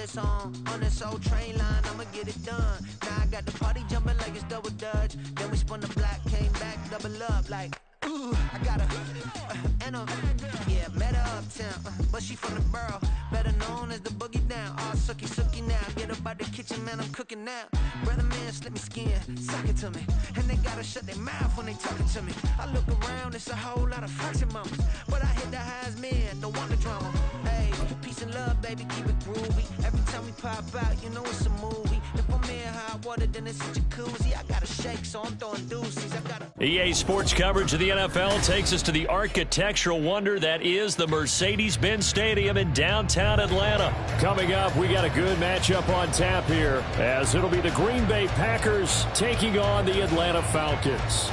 it's on this old train line, I'ma get it done. Now I got the party jumping like it's double dutch. Then we spun the block, came back, double up like, ooh, I got yeah, met her uptown, but she from the borough, better known as the boogie down. All sookie now, get up out the kitchen, man, I'm cooking now. Brother man, slip me skin, sock it to me, and they gotta shut their mouth when they talking to me. I look around, it's a whole lot of fraction mamas, but I hit the highs, man, don't want the drama. Hey, peace and love, baby, keep it groovy. Every time we pop out, you know it's a movie. If I'm in hot water, then it's a jacuzzi. I gotta shake, so I'm throwing deuces. I gotta. EA Sports coverage of the NFL takes us to the architectural wonder that is the Mercedes-Benz Stadium in downtown Atlanta. Coming up, we got a good matchup on tap here, as it'll be the Green Bay Packers taking on the Atlanta Falcons.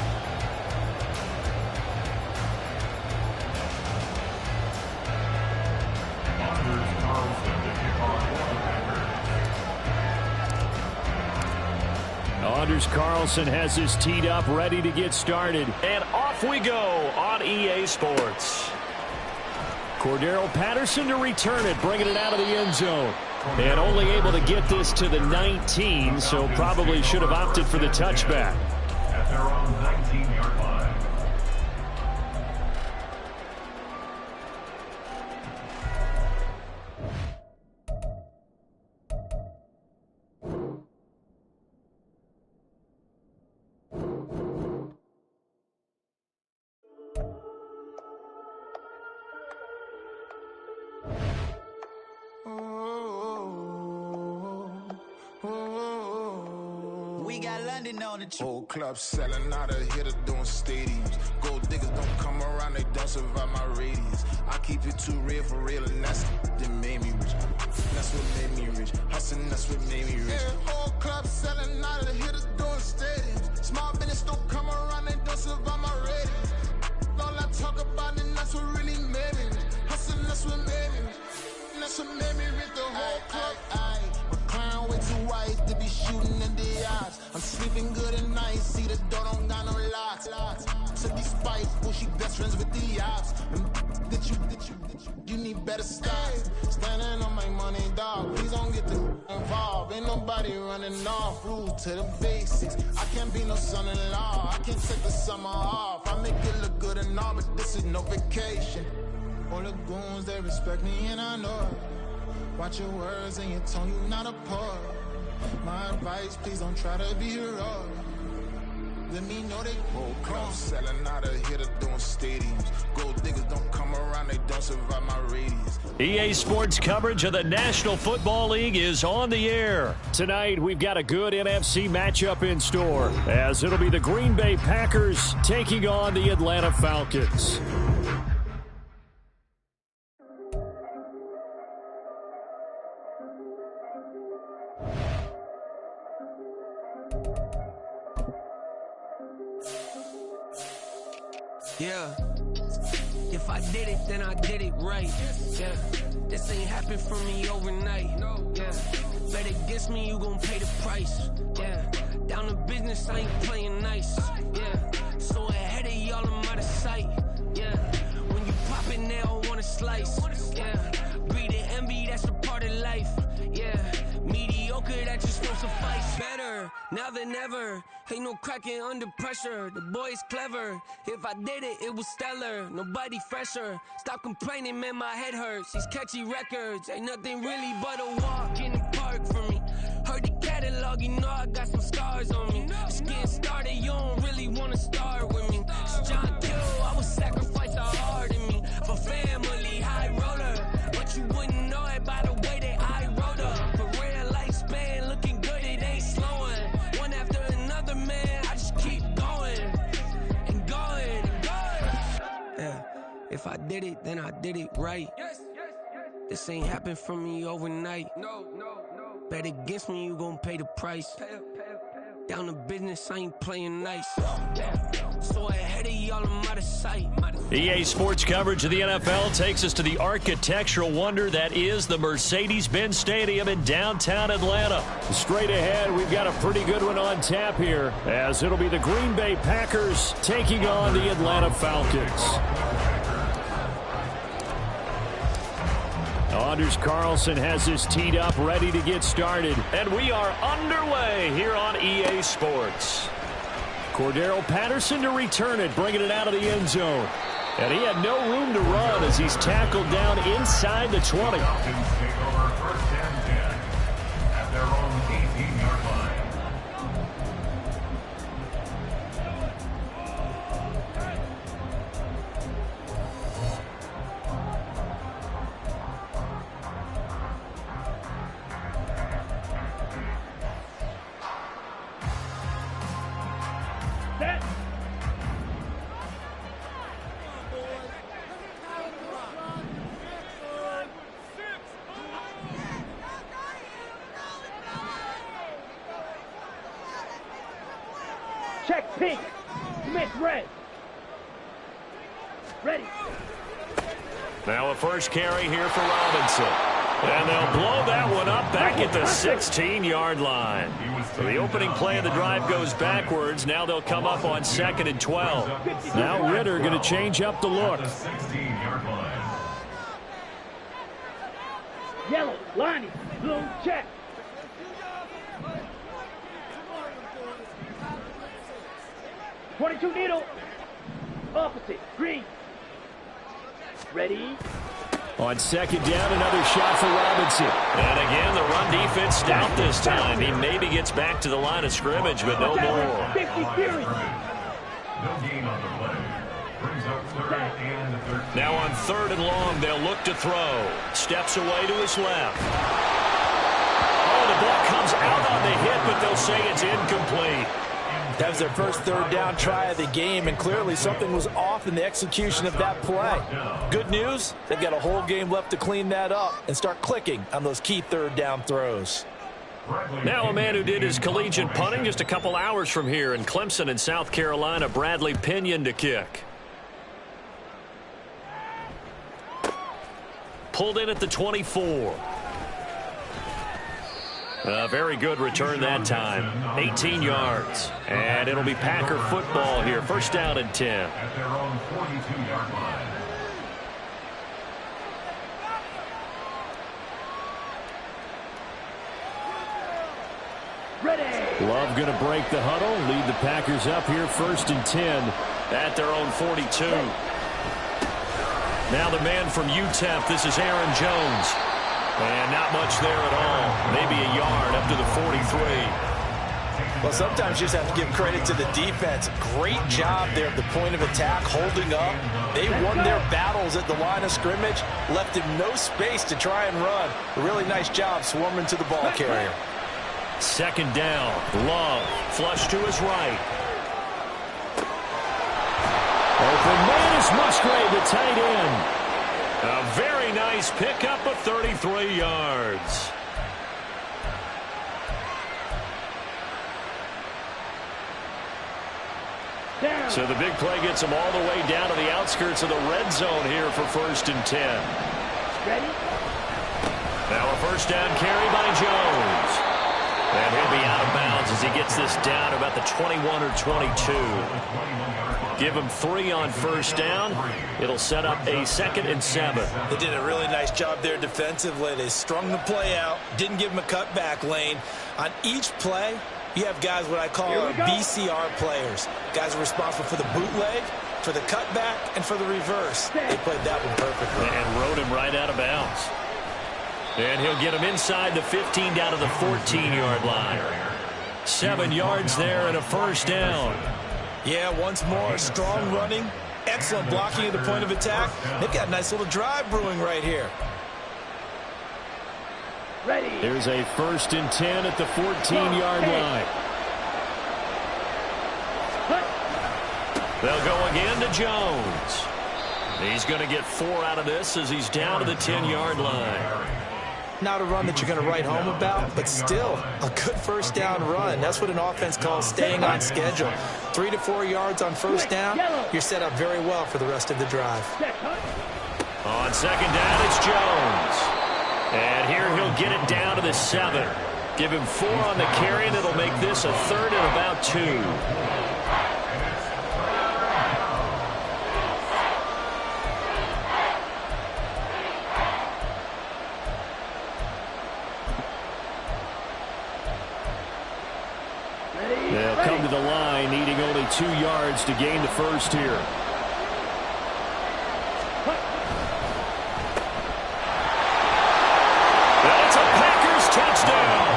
Anders Carlson has his teed up, ready to get started. And off we go on EA Sports. Cordero Patterson to return it, bringing it out of the end zone. And only able to get this to the 19, so probably should have opted for the touchback. At their own 19-yard line. Whole club selling out of hitter doing stadiums. Gold diggers don't come around, they don't survive my radius. I keep it too real for real, and that's that made me rich. That's what made me rich. Hustling, that's what made me rich. Yeah, whole club selling out of hitters doing stadiums. Small business don't come around, they don't survive my radius. All I talk about, and that's what really made me rich. Hustling, that's what made me rich. And that's what made me rich. The whole club. Crown way too wide to be shooting in the eyes. I'm sleeping good at night, see the door don't got no locks. To be spiteful, she best friends with the ops. You need better style. Standing on my money, dog. Please don't get too involved. Ain't nobody running off. Rules to the basics. I can't be no son-in-law. I can't take the summer off. I make it look good and all, but this is no vacation. All the goons, they respect me and I know it. Watch your words and your tone, you not a part. My advice, please don't try to be heroic. Let me know they won't come. Selling out of hitter doing stadiums. Gold diggers don't come around, they don't survive my radius. EA Sports coverage of the National Football League is on the air. Tonight, we've got a good NFC matchup in store, as it'll be the Green Bay Packers taking on the Atlanta Falcons. Yeah, if I did it, then I did it right. Yeah, this ain't happened for me overnight. Yeah, bet against me, you gon' pay the price. Yeah, down to business, I ain't playing nice. Yeah, so ahead of y'all, I'm out of sight. Yeah, when you pop it, they don't wanna slice. Yeah, greed and envy, that's a part of life. Yeah, mediocre, that just won't suffice. Better now than ever. Ain't no cracking under pressure. The boy's clever. If I did it, it was stellar. Nobody fresher. Stop complaining, man, my head hurts. These catchy records ain't nothing really but a walk in the park for me. Heard the catalog, you know I got some scars on me. Just getting started, you don't really wanna start with me. It's John Kill, I would sacrifice a heart in me for family, high roller. But you wouldn't know it by the way that I wrote up. For real lifespan, looking good, it ain't slowing. One after another, man, I just keep going and going and going. Yeah, if I did it, then I did it right. This ain't happened for me overnight. No. Bet against me, you gon' pay the price. Down to business, I ain't playing nice. So ahead of y'all, I'm out of sight. EA Sports coverage of the NFL takes us to the architectural wonder that is the Mercedes-Benz Stadium in downtown Atlanta. Straight ahead, we've got a pretty good one on tap here, as it'll be the Green Bay Packers taking on the Atlanta Falcons. Anders Carlson has his teed up, ready to get started. And we are underway here on EA Sports. Cordero Patterson to return it, bringing it out of the end zone. And he had no room to run as he's tackled down inside the 20. Falcons take over first and 10 at their own 18-yard line. Check pink. Smith red. Ready. Now a first carry here for Robinson. And they'll blow that one up back at the 16-yard line. So the opening play of the drive goes backwards. Now they'll come up on 2nd and 12. Now Ritter going to change up the look. 16-yard line. Yellow. Liney. Blue. Check. .22 needle. Opposite. Green. Ready. On 2nd down, another shot for Robinson. And again, the run defense stout this time. He maybe gets back to the line of scrimmage, but no more. 50 series. No gain on the play. Brings up 3rd and 13. Now on 3rd and long, they'll look to throw. Steps away to his left. Oh, the ball comes out on the hit, but they'll say it's incomplete. That was their first 3rd down try of the game, and clearly something was off in the execution of that play. Good news, they've got a whole game left to clean that up and start clicking on those key 3rd down throws. Now a man who did his collegiate punting just a couple hours from here in Clemson in South Carolina, Bradley Pinion to kick. Pulled in at the 24. A very good return that time. 18 yards. And it'll be Packer football here. First down and 10. At their own 42-yard line. Ready. Love going to break the huddle. Lead the Packers up here 1st and 10 at their own 42. Now the man from UTEP. This is Aaron Jones. And not much there at all. Maybe a yard up to the 43. Well, sometimes you just have to give credit to the defense. Great job there at the point of attack, holding up. They won their battles at the line of scrimmage, left him no space to try and run. A really nice job swarming to the ball carrier. 2nd down. Love. Flush to his right. Open man is Musgrave, the tight end. A very nice pickup of 33 yards. Down. So the big play gets them all the way down to the outskirts of the red zone here for 1st and 10. Ready. Now a first down carry by Jones. And he'll be out of bounds as he gets this down about the 21 or 22. Give him 3 on first down. It'll set up a 2nd and 7. They did a really nice job there defensively. They strung the play out, didn't give him a cutback lane. On each play, you have guys what I call BCR players. Guys are responsible for the bootleg, for the cutback, and for the reverse. They played that one perfectly. And rode him right out of bounds. And he'll get him inside the 15 down to the 14-yard line. 7 yards there and a first down. Yeah, once more, strong running, excellent blocking at the point of attack. They've got a nice little drive brewing right here. Ready. There's a 1st and 10 at the 14-yard line. They'll go again to Jones. He's going to get 4 out of this as he's down to the 10-yard line. Not a run that you're going to write home about, but still a good first down run. That's what an offense calls staying on schedule. 3 to 4 yards on first down, you're set up very well for the rest of the drive. On 2nd down, it's Jones. And here he'll get it down to the 7. Give him 4 on the carry, and it'll make this a 3rd and about 2. to the line, needing only 2 yards to gain the first here. That's a Packers touchdown.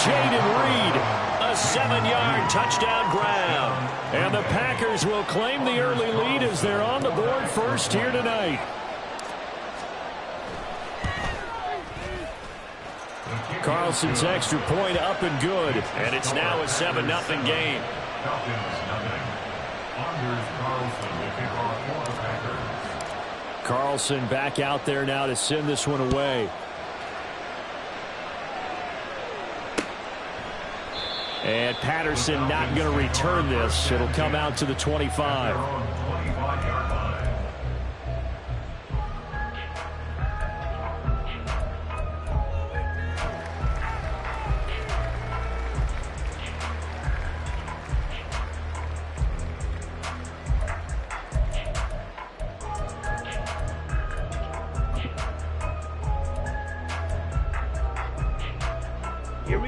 Jaden Reed, a 7-yard touchdown grab. And the Packers will claim the early lead as they're on the board first here tonight. Carlson's extra point up and good, and it's now a 7-0 game. Carlson back out there now to send this one away. And Patterson not going to return this. It'll come out to the 25.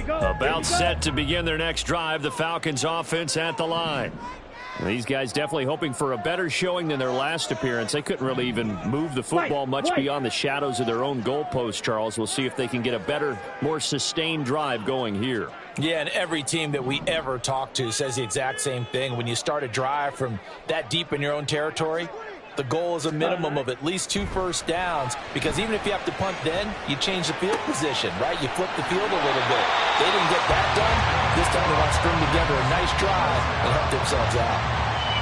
About set to begin their next drive. The Falcons offense at the line. And these guys definitely hoping for a better showing than their last appearance. They couldn't really even move the football much beyond the shadows of their own goalpost, Charles. We'll see if they can get a better, more sustained drive going here. Yeah, and every team that we ever talk to says the exact same thing. When you start a drive from that deep in your own territory, the goal is a minimum of at least 2 first downs, because even if you have to punt then, you change the field position, right? You flip the field a little bit. They didn't get that done. This time they want to string together a nice drive and help themselves out.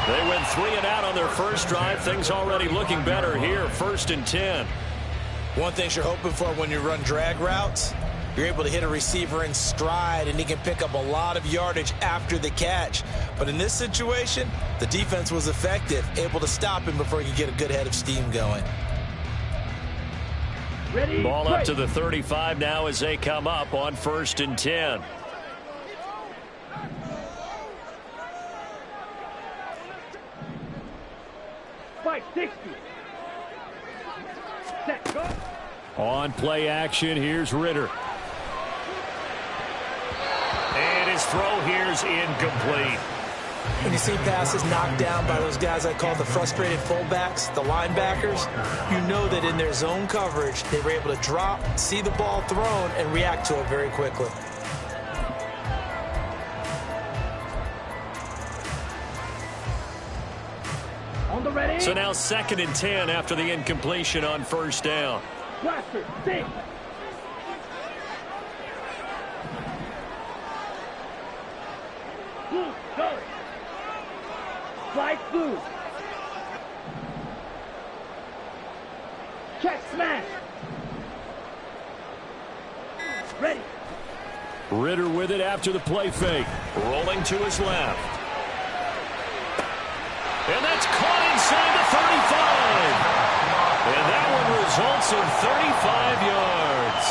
They went 3 and out on their first drive. Things already looking better here. 1st and 10. One thing you're hoping for when you run drag routes, you're able to hit a receiver in stride, and he can pick up a lot of yardage after the catch. But in this situation, the defense was effective, able to stop him before he could get a good head of steam going. Ready, ball up to the 35 now as they come up on 1st and 10. Fight 60. Set, go. On play action, here's Ritter. And his throw here's incomplete. When you see passes knocked down by those guys I call the frustrated fullbacks, the linebackers, you know that in their zone coverage, they were able to drop, see the ball thrown, and react to it very quickly. On the ready. So now 2nd and 10 after the incompletion on 1st down. Blaster, 6. Blue, go. Fly through. Check smash. Ready. Ritter with it after the play fake. Rolling to his left. And that's caught inside the 35. And that one results in 35 yards.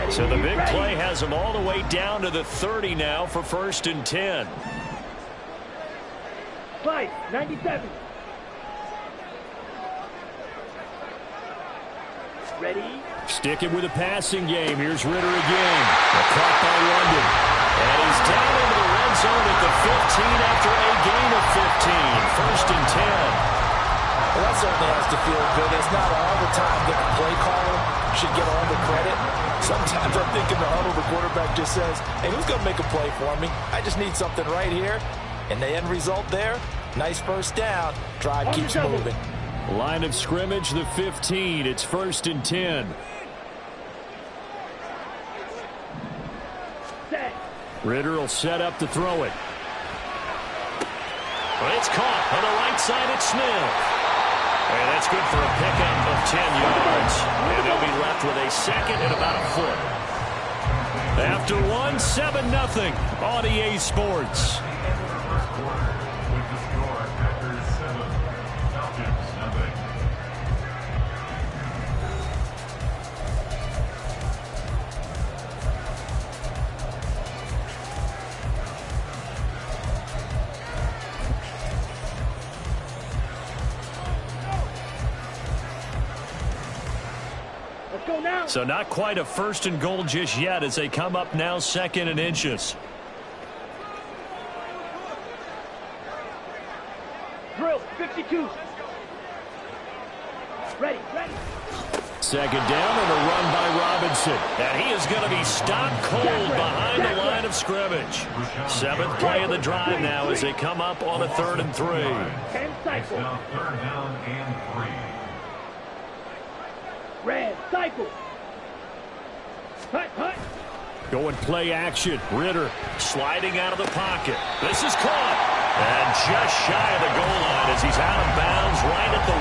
So the big play has them all the way down to the 30 now for 1st and 10. Fight, 97. Ready. Sticking with the passing game. Here's Ritter again. Caught by London. And he's down into the red zone at the 15 after a gain of 15. 1st and 10. Well, that certainly has to feel good. It's not all the time that the play caller should get all the credit. Sometimes I think in the huddle, the quarterback just says, hey, who's going to make a play for me? I just need something right here. And the end result there, nice first down. Drive keeps moving. Line of scrimmage, the 15. It's 1st and 10. Set. Ritter will set up to throw it. But it's caught on the right side at Smith. And that's good for a pickup of 10 yards. And they'll be left with a 2nd and about a foot. After 1, 7-0 on EA Sports. go now. So not quite a 1st and goal just yet as they come up now 2nd and inches. Drill, 52. Ready. 2nd down and a run by Robinson. And he is going to be stopped cold behind the line of scrimmage. 7th play of the drive now as they come up on a 3rd and 3. 10 cycle. Now 3rd down and 3. Red, cycle. Hut. Going play action. Ritter sliding out of the pocket. This is caught. And just shy of the goal line as he's out of bounds right at the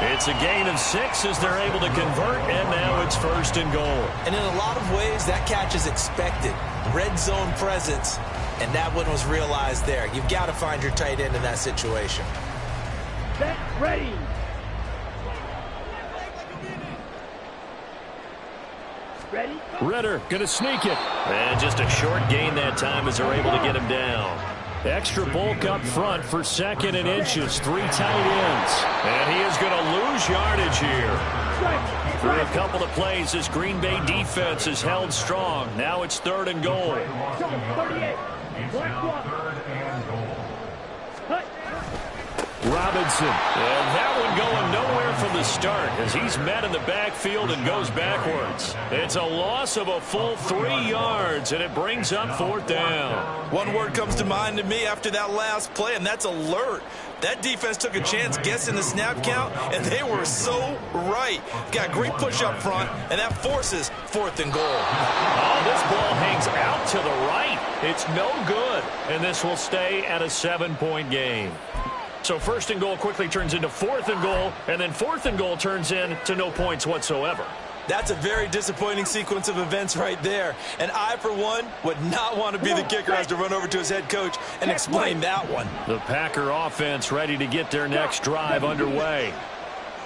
1. It's a gain of 6 as they're able to convert, and now it's 1st and goal. And in a lot of ways, that catch is expected. Red zone presence, and that one was realized there. You've got to find your tight end in that situation. Set, ready. Ready? Ritter going to sneak it. And just a short gain that time as they're able to get him down. Extra bulk up front for 2nd and inches. 3 tight ends. And he is going to lose yardage here. Through a couple of plays, this Green Bay defense is held strong. Now it's 3rd and goal. 38. Robinson. And that one going nowhere from the start as he's met in the backfield and goes backwards. It's a loss of a full 3 yards, and it brings up 4th down. One word comes to mind to me after that last play, and that's alert. That defense took a chance guessing the snap count, and they were so right. Got a great push up front, and that forces 4th and goal. Oh, this ball hangs out to the right. It's no good, and this will stay at a 7-point game. So 1st and goal quickly turns into 4th and goal, and then 4th and goal turns into no points whatsoever. That's a very disappointing sequence of events right there. And I, for one, would not want to be the kicker as to run over to his head coach and explain that one. The Packer offense ready to get their next drive underway.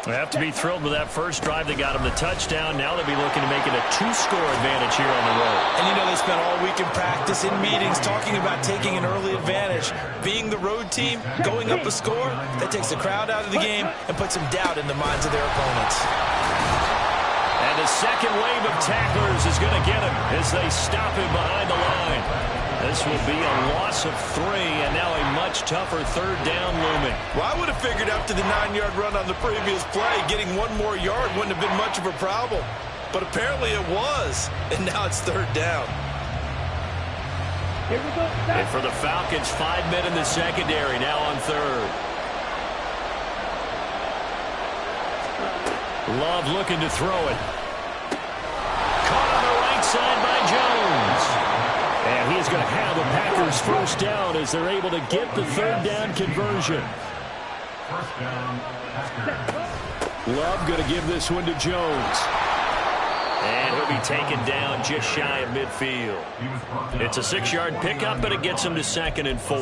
They have to be thrilled with that first drive. They got him the touchdown. Now they'll be looking to make it a 2-score advantage here on the road. And you know they spent all week in practice, in meetings, talking about taking an early advantage. Being the road team, going up a score, that takes the crowd out of the game and puts some doubt in the minds of their opponents. And the second wave of tacklers is going to get him as they stop him behind the line. This will be a loss of 3, and now a much tougher 3rd down looming. Well, I would have figured after the 9-yard run on the previous play, getting 1 more yard wouldn't have been much of a problem. But apparently it was, and now it's 3rd down. Here we go. And for the Falcons, 5 men in the secondary, now on 3rd. Love looking to throw it. Caught on the right side by Jones. And he is going to have the Packers 1st down as they're able to get the 3rd down conversion. 1st down, Packers. Love going to give this one to Jones. And he'll be taken down just shy of midfield. It's a 6-yard pickup, but it gets him to 2nd and 4.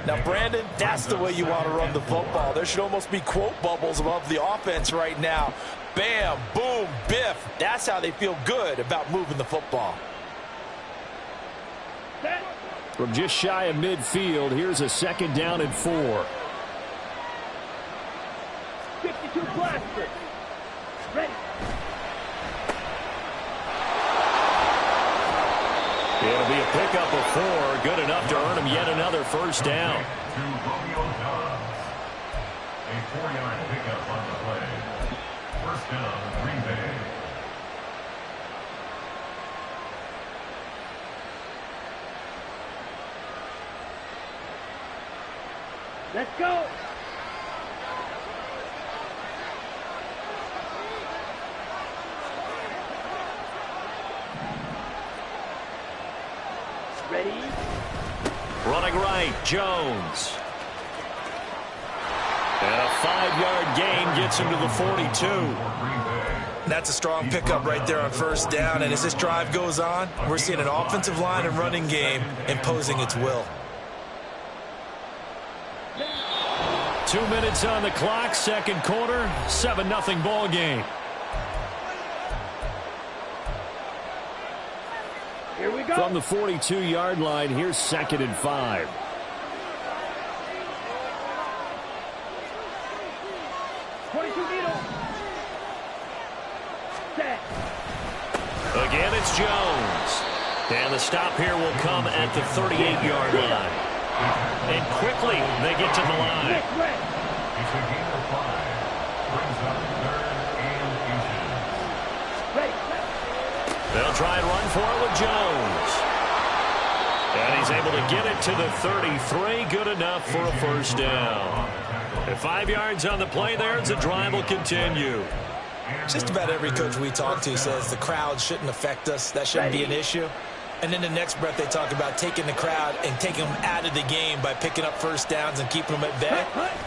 Now, Brandon, that's the way you want to run the football. There should almost be quote bubbles above the offense right now. Bam, boom, biff. That's how they feel good about moving the football. From just shy of midfield, here's a 2nd down and 4. 52 blaster. Ready. It'll be a pickup of 4, good enough to earn him yet another 1st down. To Romeo Dobbs. A 4-yard pickup on the play. 1st down, Green Bay. Let's go. Ready? Running right, Jones. And a 5-yard gain gets him to the 42. That's a strong pickup right there on 1st down. And as this drive goes on, we're seeing an offensive line and running game imposing its will. 2 minutes on the clock, 2nd quarter, 7-0 ball game. Here we go. From the 42-yard line, here's 2nd and 5. Again, it's Jones. And the stop here will come at the 38-yard line. And quickly, they get to the line. It's a gain of 5. Brings up 3rd and inches. They'll try and run for it with Jones. And he's able to get it to the 33. Good enough for a first down. At 5 yards on the play there, the drive will continue. Just about every coach we talk to says the crowd shouldn't affect us. That shouldn't be an issue. And then the next breath they talk about taking the crowd and taking them out of the game by picking up first downs and keeping them at bay.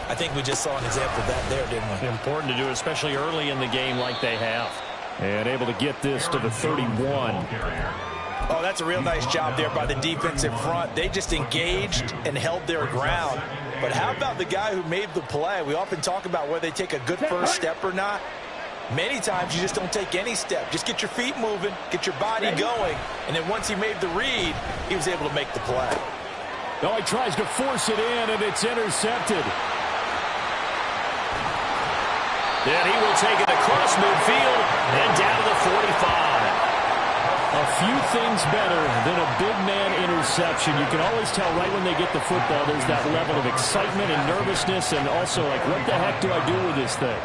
I think we just saw an example of that there, didn't we? Important to do, especially early in the game like they have. And able to get this to the 31. Oh, that's a real nice job there by the defensive front. They just engaged and held their ground. But how about the guy who made the play? We often talk about whether they take a good first step or not. Many times you just don't take any step. Just get your feet moving, get your body going, and then once he made the read, he was able to make the play. Oh, he tries to force it in, and it's intercepted. Then he will take it across midfield and down to the 45. A few things better than a big man interception. You can always tell right when they get the football, there's that level of excitement and nervousness, and also like, what the heck do I do with this thing?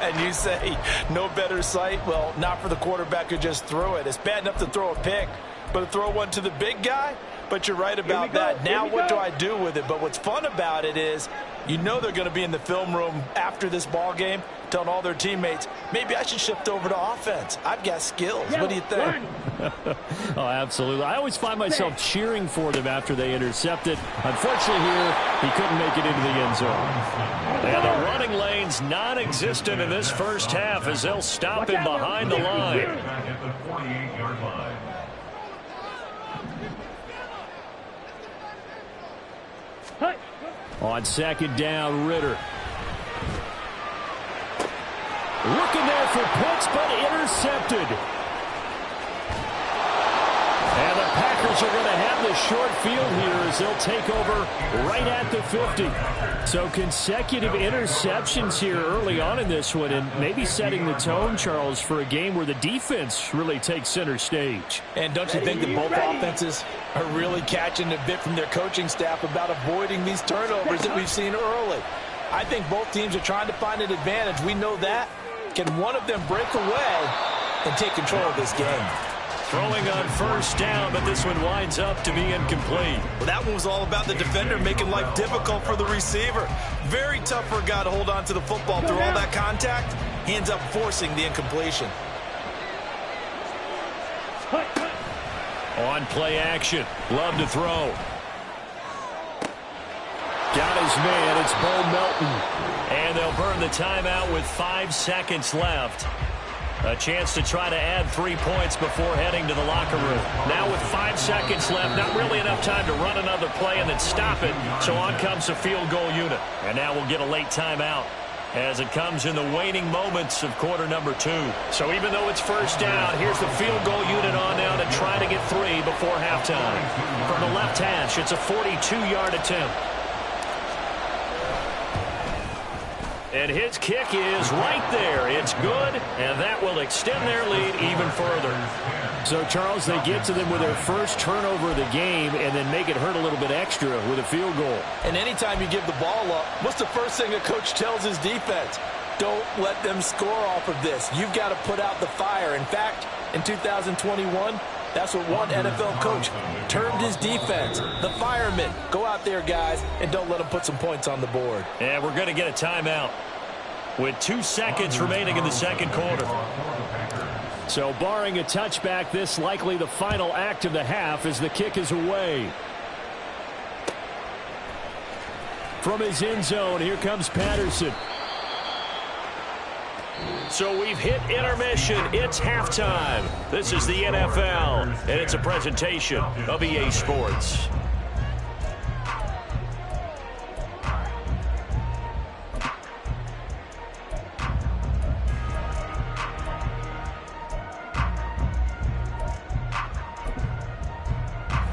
And you say, no better sight? Well, not for the quarterback who just threw it. It's bad enough to throw a pick, but to throw one to the big guy? But you're right about that. Now what do I do with it? But what's fun about it is, you know they're going to be in the film room after this ball game telling all their teammates, maybe I should shift over to offense. I've got skills. What do you think? Oh, absolutely. I always find myself cheering for them after they intercept it. Unfortunately here, he couldn't make it into the end zone. And the running lane's non-existent in this first half as they'll stop him behind the line. Back at the 48-yard line. On second down, Ritter. Looking there for Pitts, but intercepted. And the Packers are going to have the short field here as they'll take over right at the 50. So consecutive interceptions here early on in this one, and maybe setting the tone, Charles, for a game where the defense really takes center stage. And don't you think that both offenses are really catching a bit from their coaching staff about avoiding these turnovers that we've seen early? I think both teams are trying to find an advantage. We know that. Can one of them break away and take control of this game? Throwing on first down, but this one winds up to be incomplete. Well, that one was all about the defender making life difficult for the receiver. Very tough for a guy to hold on to the football through all that contact. He ends up forcing the incompletion. On play action. Love to throw. Got his man. It's Bo Melton. And they'll burn the timeout with 5 seconds left. A chance to try to add 3 points before heading to the locker room. Now with 5 seconds left, not really enough time to run another play and then stop it. So on comes the field goal unit. And now we'll get a late timeout as it comes in the waning moments of quarter number 2. So even though it's first down, here's the field goal unit on now to try to get 3 before halftime. From the left hash, it's a 42-yard attempt. And his kick is right there. It's good, and that will extend their lead even further. So, Charles, they get to them with their first turnover of the game and then make it hurt a little bit extra with a field goal. And anytime you give the ball up, what's the first thing a coach tells his defense? Don't let them score off of this. You've got to put out the fire. In fact, in 2021, that's what one NFL coach termed his defense, the firemen. Go out there, guys, and don't let them put some points on the board. And we're going to get a timeout with 2 seconds remaining in the second quarter. So barring a touchback, this likely the final act of the half as the kick is away. From his end zone, here comes Patterson. So we've hit intermission. It's halftime. This is the NFL, and it's a presentation of EA Sports.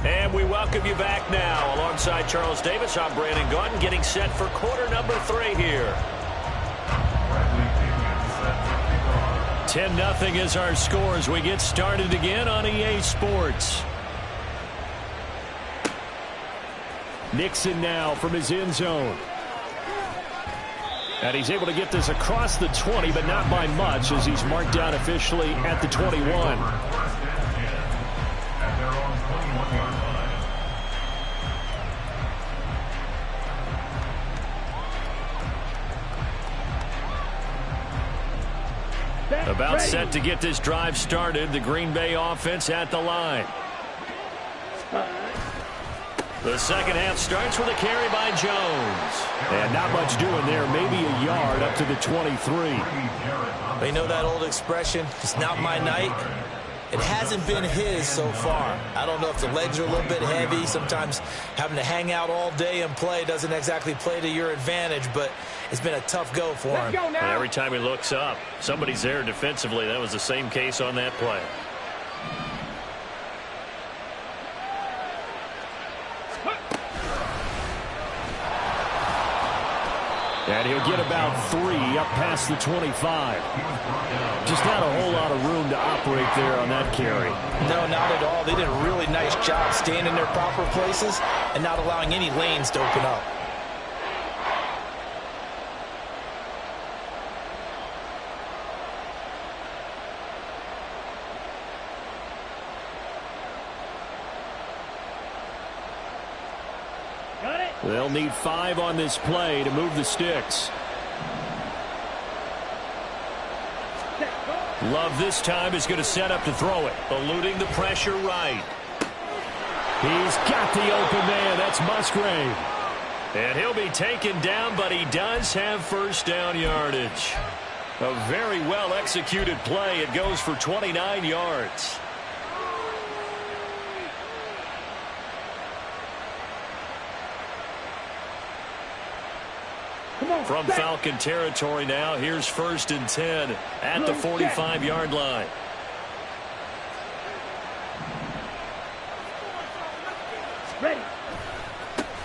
And we welcome you back now. Alongside Charles Davis, I'm Brandon Gaudin, getting set for quarter number 3 here. 10-0 is our score as we get started again on EA Sports. Nixon now from his end zone. And he's able to get this across the 20, but not by much as he's marked down officially at the 21. At their own 21-yard line. About set to get this drive started. The Green Bay offense at the line. The second half starts with a carry by Jones. And not much doing there. Maybe a yard up to the 23. But you know that old expression, it's not my night. It hasn't been his so far. I don't know if the legs are a little bit heavy. Sometimes having to hang out all day and play doesn't exactly play to your advantage, but it's been a tough go for him. And every time he looks up, somebody's there defensively. That was the same case on that play. And he'll get about 3 up past the 25. Just not a whole lot of room to operate there on that carry. No, not at all. They did a really nice job staying in their proper places and not allowing any lanes to open up. They'll need 5 on this play to move the sticks. Love this time is going to set up to throw it. Eluding the pressure right. He's got the open man. That's Musgrave. And he'll be taken down, but he does have first down yardage. A very well executed play. It goes for 29 yards. From Falcon territory now, here's 1st and 10 at the 45-yard line. Ready.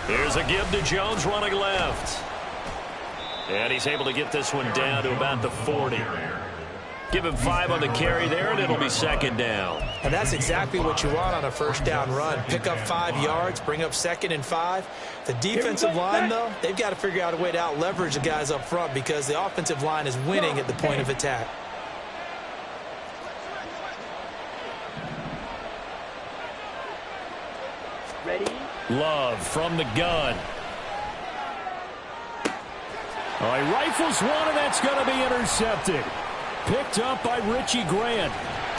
Here's a give to Jones running left. And he's able to get this one down to about the 40. Give him 5 on the carry there, and it'll be 2nd down. And that's exactly what you want on a first down run. Pick up 5 yards, bring up 2nd and 5. The defensive line, though, they've got to figure out a way to out-leverage the guys up front because the offensive line is winning at the point of attack. Ready. Love from the gun. All right, rifles one, and that's going to be intercepted. Picked up by Richie Grant.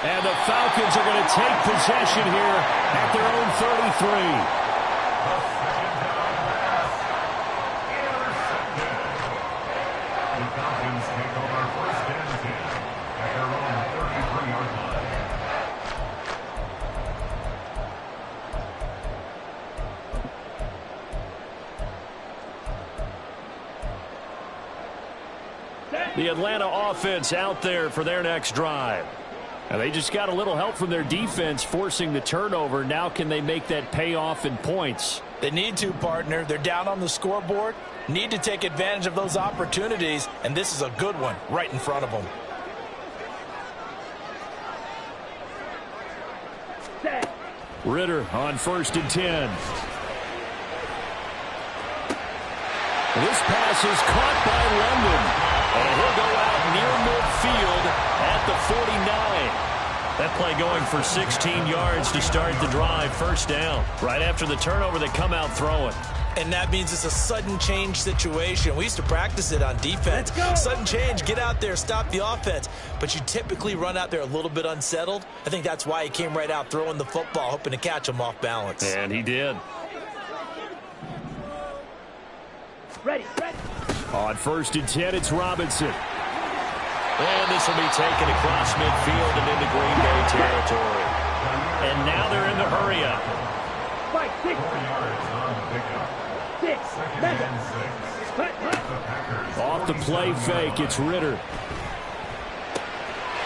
And the Falcons are going to take possession here at their own 33. The Falcons take over 1st and 10 at their own 33-yard line. The Atlanta offense out there for their next drive. And they just got a little help from their defense forcing the turnover. Now can they make that pay off in points? They need to, partner. They're down on the scoreboard. Need to take advantage of those opportunities, and this is a good one right in front of them. Set. Ritter on 1st and 10. This pass is caught by London. And he'll go out near midfield at the 49. That play going for 16 yards to start the drive. 1st down. Right after the turnover, they come out throwing. And that means it's a sudden change situation. We used to practice it on defense. Sudden change, get out there, stop the offense. But you typically run out there a little bit unsettled. I think that's why he came right out throwing the football, hoping to catch him off balance. And he did. Ready. Ready. On 1st and 10, it's Robinson. And this will be taken across midfield and into Green Bay territory. And now they're in the hurry-up. 5, 6. 4 yards on the pickup. 6. 2nd Mega. and 6. Hut, hut. The Packers. Off the play fake, it's Ritter.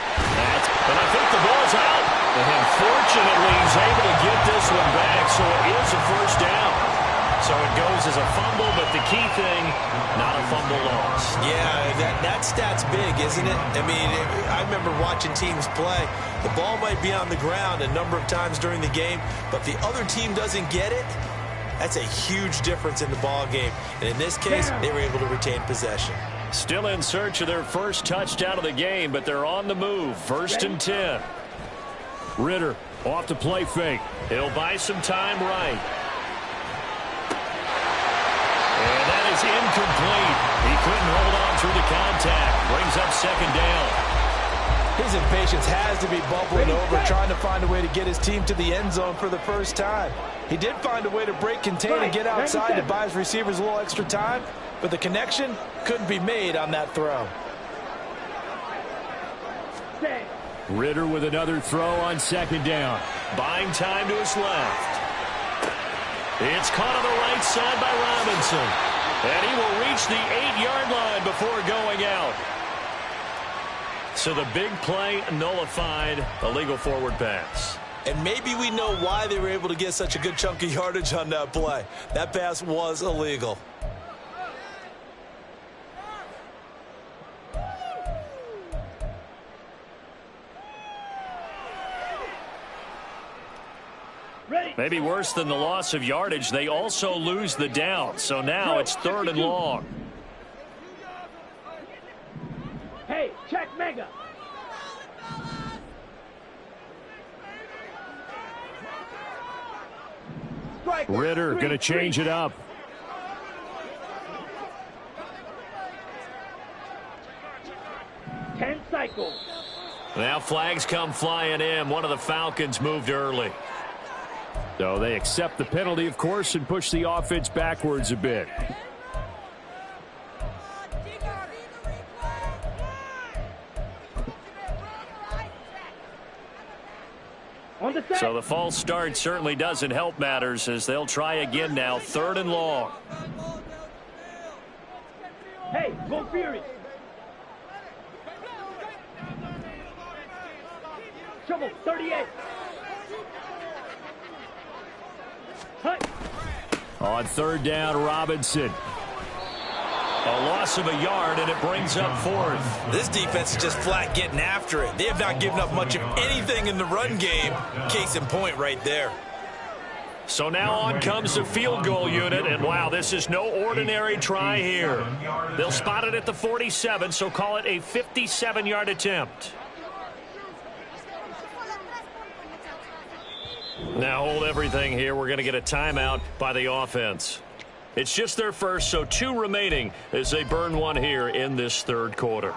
But I think the ball's out. And unfortunately, he's able to get this one back, so it is a 1st down. So it goes causes a fumble, but the key thing, not a fumble loss. Yeah, that stat's big, isn't it? I mean, I remember watching teams play. The ball might be on the ground a number of times during the game, but the other team doesn't get it. That's a huge difference in the ball game. And in this case, they were able to retain possession. Still in search of their first touchdown of the game, but they're on the move. 1st and 10. Ritter off the play fake. He'll buy some time right. And that is incomplete. He couldn't hold on through the contact. Brings up 2nd down. His impatience has to be bubbling over, trying to find a way to get his team to the end zone for the first time. He did find a way to break contain and get outside to buy his receivers a little extra time, but the connection couldn't be made on that throw. Ritter with another throw on 2nd down. Buying time to his left. It's caught on the right side by Robinson. And he will reach the 8-yard line before going out. So the big play nullified, illegal forward pass. And maybe we know why they were able to get such a good chunk of yardage on that play. That pass was illegal. Maybe worse than the loss of yardage, they also lose the down. So now it's 3rd and long. Hey, check mega. Ritter going to change it up. Ten cycles. Now flags come flying in. One of the Falcons moved early. So they accept the penalty, of course, and push the offense backwards a bit. So the false start certainly doesn't help matters as they'll try again now. 3rd and long. Hey, go Fury. Trouble, 38. Hut. On 3rd down, Robinson. A loss of a yard, and it brings up 4th. This defense is just flat getting after it. They have not given up much of anything in the run game. Case in point right there. So now on comes the field goal unit, and wow, this is no ordinary try here. They'll spot it at the 47, so call it a 57-yard attempt. Now hold everything here. We're going to get a timeout by the offense. It's just their first, so 2 remaining as they burn one here in this 3rd quarter.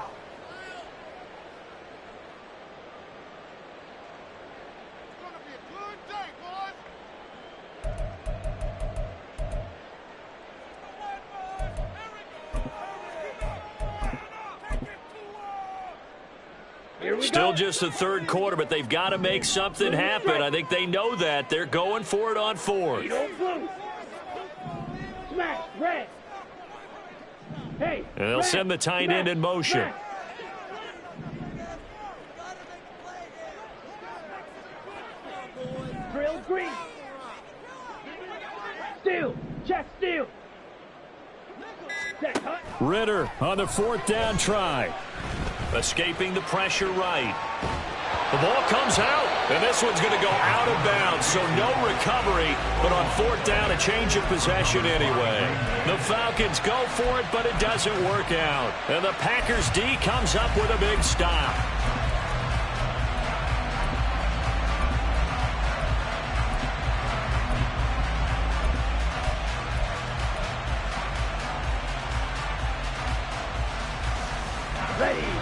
Still just the 3rd quarter, but they've got to make something happen. I think they know that. They're going for it on 4th. Smash, red. Hey, and they'll send the tight end in motion. Drill green. Steal, check steal. Ritter on the 4th down try. Escaping the pressure right. The ball comes out, and this one's going to go out of bounds, so no recovery, but on 4th down, a change of possession anyway. The Falcons go for it, but it doesn't work out. And the Packers D comes up with a big stop.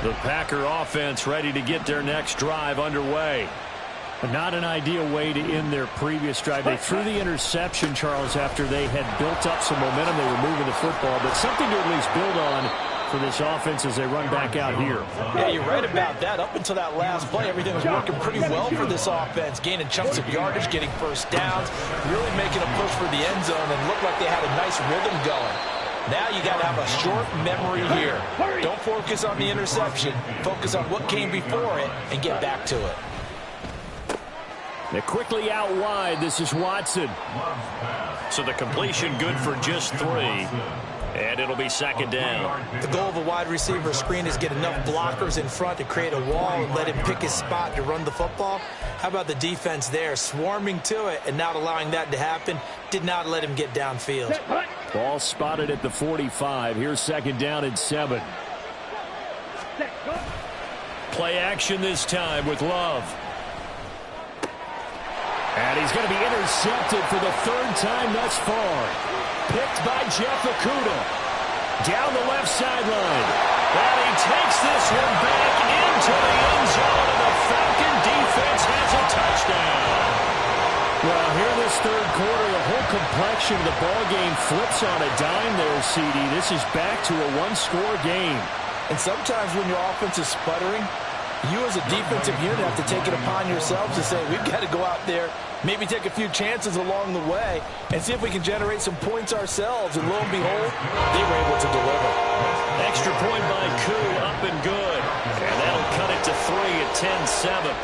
The Packer offense ready to get their next drive underway. Not an ideal way to end their previous drive. They threw the interception, Charles, after they had built up some momentum. They were moving the football, but something to at least build on for this offense as they run back out here. Yeah, you're right about that. Up until that last play, everything was working pretty well for this offense. Gaining chunks of yardage, getting first downs, really making a push for the end zone, and looked like they had a nice rhythm going. Now you got to have a short memory here. Don't focus on the interception. Focus on what came before it and get back to it. They're quickly out wide. This is Watson. So the completion good for just 3. And it'll be second down. The goal of a wide receiver screen is get enough blockers in front to create a wall and let him pick his spot to run the football. How about the defense there, swarming to it and not allowing that to happen? Did not let him get downfield. Ball spotted at the 45. Here's second down and 7. Play action this time with Love. And he's going to be intercepted for the 3rd time thus far. Picked by Jeff Okudah. Down the left sideline. And he takes this one back into the end zone, and the Falcon defense has a touchdown. Well, here in this 3rd quarter, the whole complexion of the ball game flips on a dime there, CD. This is back to a 1-score game. And sometimes when your offense is sputtering, you as a defensive unit have to take it upon yourselves to say, we've got to go out there, maybe take a few chances along the way, and see if we can generate some points ourselves. And lo and behold, they were able to deliver. Extra point by Koo, up and good. And that'll cut it to 3 at 10-7.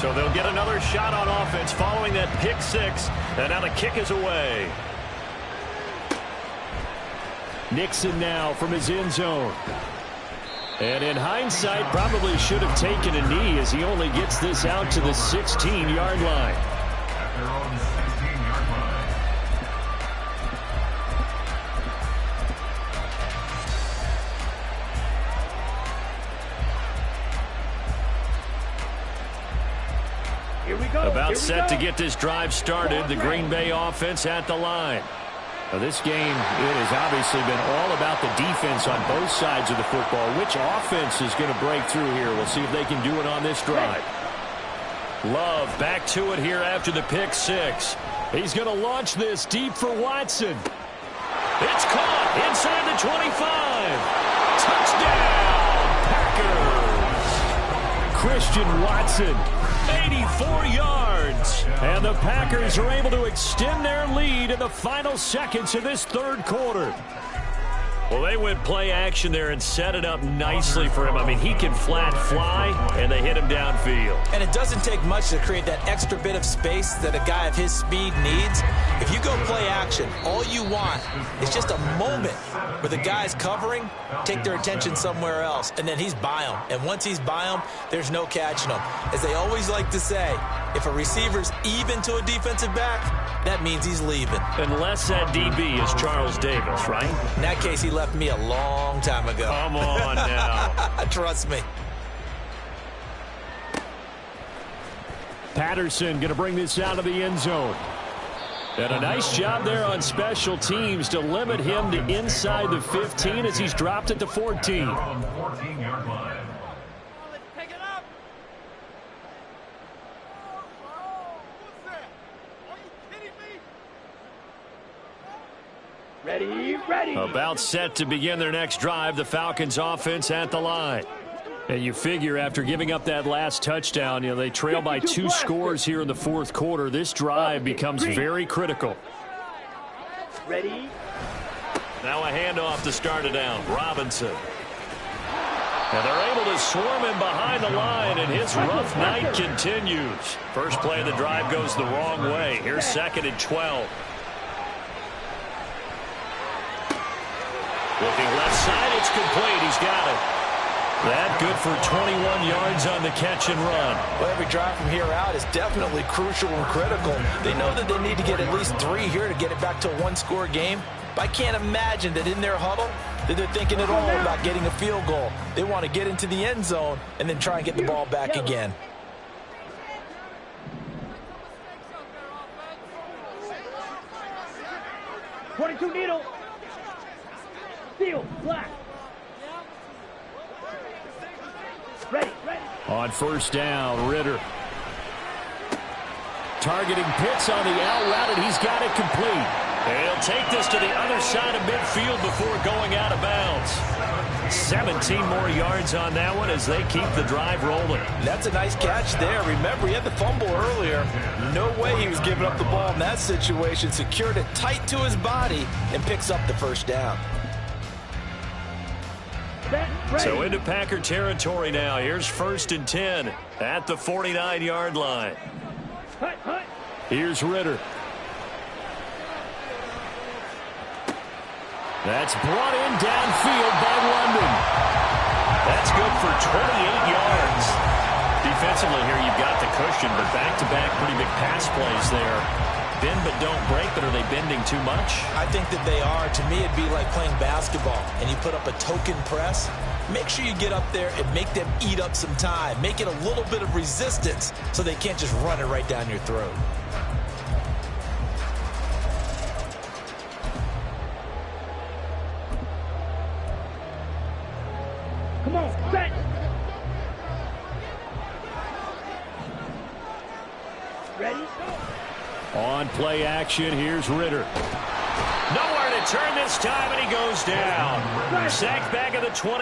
So they'll get another shot on offense following that pick 6. And now the kick is away. Nixon now from his end zone. And in hindsight, probably should have taken a knee as he only gets this out to the 16-yard line. At their own 16-yard line. Here we go. About set to get this drive started. The Green Bay offense at the line. Now this game, it has obviously been all about the defense on both sides of the football. Which offense is going to break through here? We'll see if they can do it on this drive. Love back to it here after the pick 6. He's going to launch this deep for Watson. It's caught inside the 25. Touchdown, Packers. Christian Watson, 84 yards. And the Packers are able to extend their lead in the final seconds of this 3rd quarter. Well, they went play action there and set it up nicely for him. I mean, he can flat fly, and they hit him downfield. And it doesn't take much to create that extra bit of space that a guy of his speed needs. If you go play action, all you want is just a moment where the guy's covering, take their attention somewhere else, and then he's by him. And once he's by him, there's no catching him. As they always like to say, if a receiver's even to a defensive back, that means he's leaving. Unless that DB is Charles Davis, right? In that case, he left me a long time ago. Come on now. Trust me. Patterson going to bring this out of the end zone. And a nice job there on special teams to limit him to inside the 15 as he's dropped at the 14. 14-yard line. Take it up. Are you kidding me? Ready. About set to begin their next drive. The Falcons offense at the line. And you figure after giving up that last touchdown, you know, they trail by 2 scores here in the 4th quarter. This drive becomes very critical. Ready. Now a handoff to start it down. Robinson. And they're able to swarm him behind the line, and his rough night continues. First play of the drive goes the wrong way. Here's 2nd and 12. Looking left side, it's complete. He's got it. That good for 21 yards on the catch and run. Well, every drive from here out is definitely crucial and critical. They know that they need to get at least 3 here to get it back to a 1-score game. But I can't imagine that in their huddle that they're thinking at all about getting a field goal. They want to get into the end zone and then try and get the ball back again. .22 needle. Steel, black. Ready. On first down, Ritter. Targeting Pitts on the out route, and he's got it complete. He'll take this to the other side of midfield before going out of bounds. 17 more yards on that one as they keep the drive rolling. That's a nice catch there. Remember, he had the fumble earlier. No way he was giving up the ball in that situation. Secured it tight to his body and picks up the first down. So into Packer territory now. Here's 1st and 10 at the 49-yard line. Here's Ritter. That's brought in downfield by London. That's good for 28 yards. Defensively here, you've got the cushion, but back-to-back pretty big pass plays there. Bend but don't break, but are they bending too much? I think that they are. To me, it'd be like playing basketball, and you put up a token press. Make sure you get up there and make them eat up some time. Make it a little bit of resistance so they can't just run it right down your throat. Come on, set. Ready? On play action, here's Ritter. Nowhere to turn this time, and he goes down. Sacked back at the 29.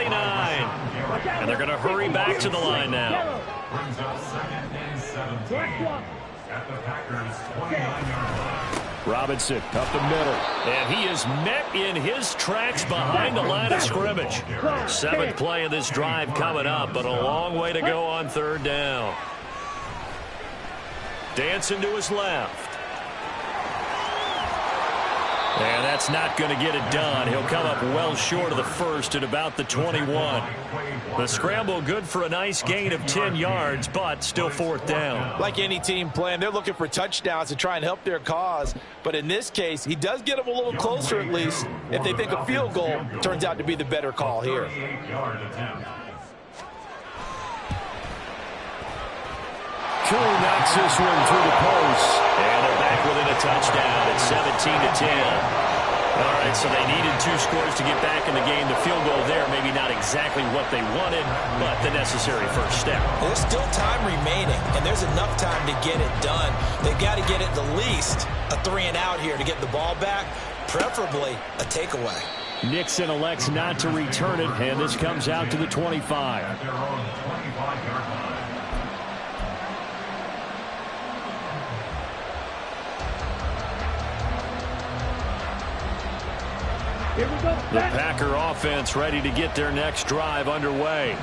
And they're going to hurry back to the line now. Brings up 2nd and 17 at the Packers' 29-yard line. Robinson up the middle. And he is met in his tracks behind the line of scrimmage. 7th play of this drive coming up, but a long way to go on 3rd down. Dancing to his left. And that's not going to get it done. He'll come up well short of the first at about the 21. The scramble good for a nice gain of 10 yards, but still 4th down. Like any team playing, they're looking for touchdowns to try and help their cause. But in this case, he does get them a little closer at least if they think a field goal turns out to be the better call here. Cool knocks this one through the post. And they're back within a touchdown at 17-10. All right, so they needed 2 scores to get back in the game. The field goal there, maybe not exactly what they wanted, but the necessary first step. There's still time remaining, and there's enough time to get it done. They've got to get it the least a 3-and-out here to get the ball back, preferably a takeaway. Nixon elects not to return it, and this comes out to the 25. At their own 25-yard line. Here we go. The Packer offense ready to get their next drive underway.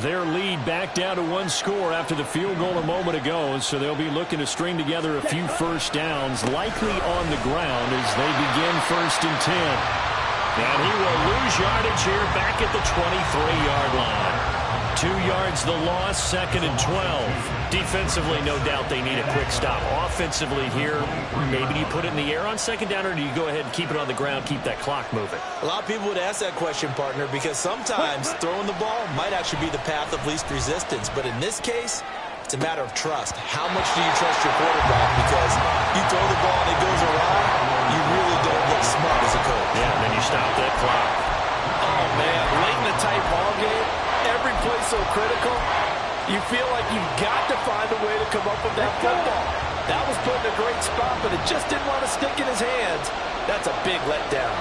Their lead back down to 1 score after the field goal a moment ago, so they'll be looking to string together a few first downs, likely on the ground as they begin 1st and 10. And he will lose yardage here back at the 23-yard line. 2 yards the loss, 2nd and 12. Defensively, no doubt they need a quick stop. Offensively here, maybe you put it in the air on 2nd down, or do you go ahead and keep it on the ground, keep that clock moving? A lot of people would ask that question, partner, because sometimes throwing the ball might actually be the path of least resistance. But in this case, it's a matter of trust. How much do you trust your quarterback? Because you throw the ball and it goes awry, you really don't look smart as a coach. Yeah, and then you stop that clock. Oh, man, late in the tight ball game, every play so critical, you feel like you've got to find a way to come up with that football. That was put in a great spot, but it just didn't want to stick in his hands. That's a big letdown.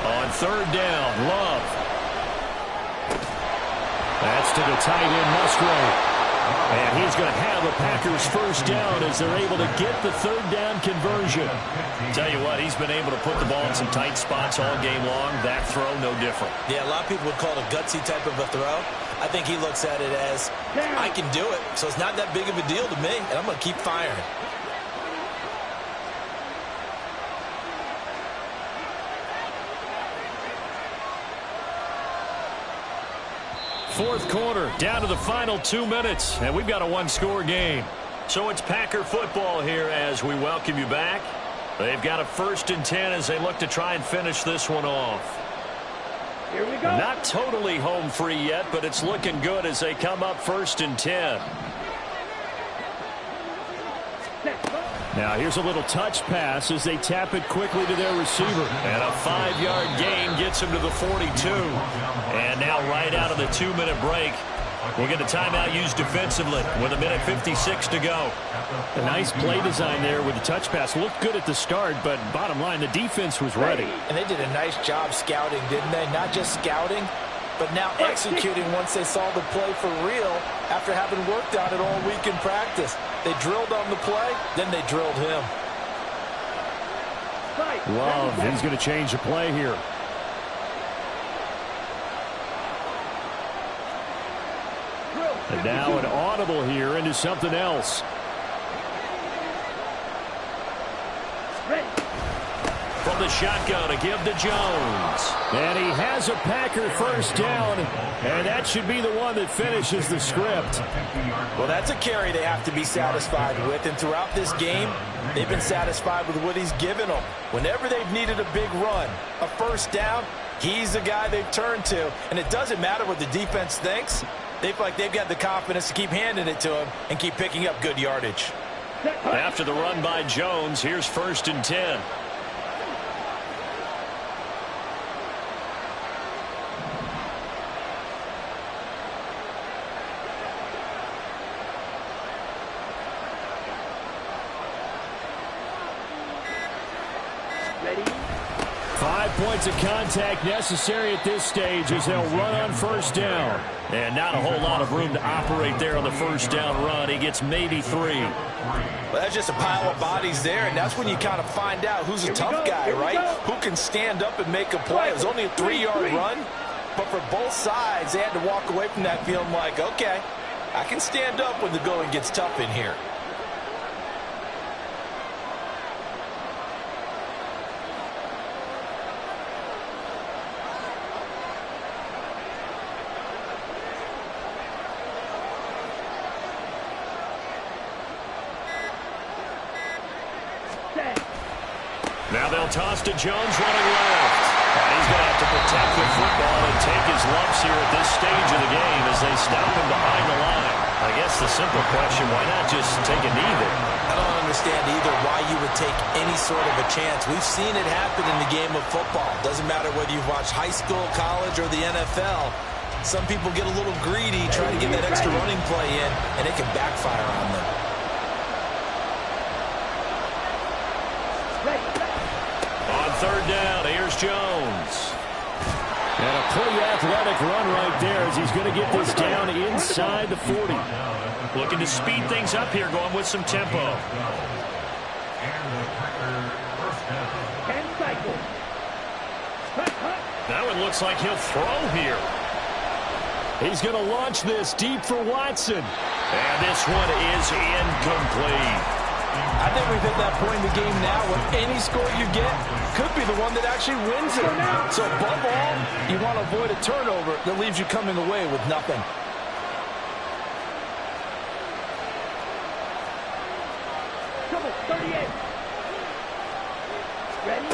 On 3rd down, Love. That's to the tight end, Musgrave. And he's going to have a Packers first down as they're able to get the 3rd down conversion. Tell you what, he's been able to put the ball in some tight spots all game long. That throw, no different. Yeah, a lot of people would call it a gutsy type of a throw. I think he looks at it as, I can do it, so it's not that big of a deal to me, and I'm going to keep firing. Fourth quarter, down to the final 2 minutes, and we've got a 1-score game. So it's Packer football here as we welcome you back. They've got a 1st and 10 as they look to try and finish this one off. Here we go. Not totally home free yet, but it's looking good as they come up 1st and 10. Now here's a little touch pass as they tap it quickly to their receiver. And a 5-yard gain gets him to the 42. And now right out of the 2-minute break, we'll get a timeout used defensively with 1:56 to go. A nice play design there with the touch pass. Looked good at the start, but bottom line, the defense was ready. And they did a nice job scouting, didn't they? Not just scouting, but now executing once they saw the play for real after having worked on it all week in practice. They drilled on the play, then they drilled him. Love, he's going to change the play here. And now an audible here into something else. From the shotgun to give to Jones. And he has a Packer first down. And that should be the one that finishes the script. Well, that's a carry they have to be satisfied with. And throughout this game, they've been satisfied with what he's given them. Whenever they've needed a big run, a first down, he's the guy they've turned to. And it doesn't matter what the defense thinks. They feel like they've got the confidence to keep handing it to him and keep picking up good yardage. After the run by Jones, here's 1st and 10. Ready? 5 points of contact necessary at this stage as they'll run on first down. And not a whole lot of room to operate there on the first down run. He gets maybe 3. Well, that's just a pile of bodies there, and that's when you kind of find out who's a tough guy, right? Who can stand up and make a play. It was only a 3-yard run, but for both sides, they had to walk away from that feeling like, okay, I can stand up when the going gets tough in here. Now they'll toss to Jones running left. And he's going to have to protect the football and take his lumps here at this stage of the game as they stop him behind the line. I guess the simple question, why not just take a knee there? I don't understand either why you would take any sort of a chance. We've seen it happen in the game of football. Doesn't matter whether you've watched high school, college, or the NFL. Some people get a little greedy, trying to get that extra running play in, and it can backfire on them. On 3rd down, here's Jones. And a pretty athletic run right there as he's going to get this down inside the 40. Looking to speed things up here, going with some tempo. Now it looks like he'll throw here. He's going to launch this deep for Watson. And this one is incomplete. I think we've hit that point in the game now where any score you get could be the one that actually wins it. So above all, you want to avoid a turnover that leaves you coming away with nothing. Trouble, 38. Ready?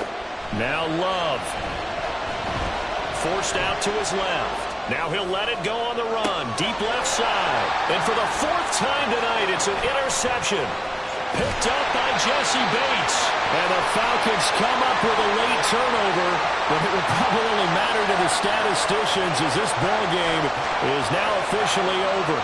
Now Love. Forced out to his left. Now he'll let it go on the run. Deep left side. And for the 4th time tonight, it's an interception. Picked up by Jesse Bates. And the Falcons come up with a late turnover, but it will probably only matter to the statisticians as this ball game is now officially over.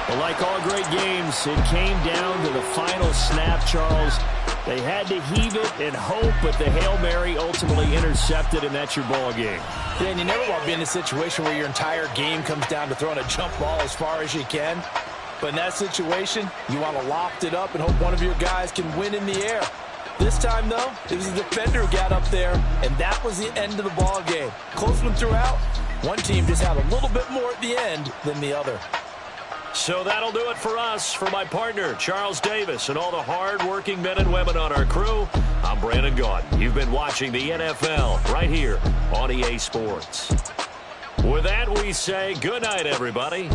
Well, like all great games, it came down to the final snap, Charles. They had to heave it and hope, but the Hail Mary ultimately intercepted, and that's your ball game. Yeah, and you never want to be in a situation where your entire game comes down to throwing a jump ball as far as you can. But in that situation, you want to loft it up and hope one of your guys can win in the air. This time, though, it was the defender who got up there, and that was the end of the ball game. Close one throughout. One team just had a little bit more at the end than the other. So that'll do it for us. For my partner, Charles Davis, and all the hard-working men and women on our crew, I'm Brandon Gaudin. You've been watching the NFL right here on EA Sports. With that, we say good night, everybody.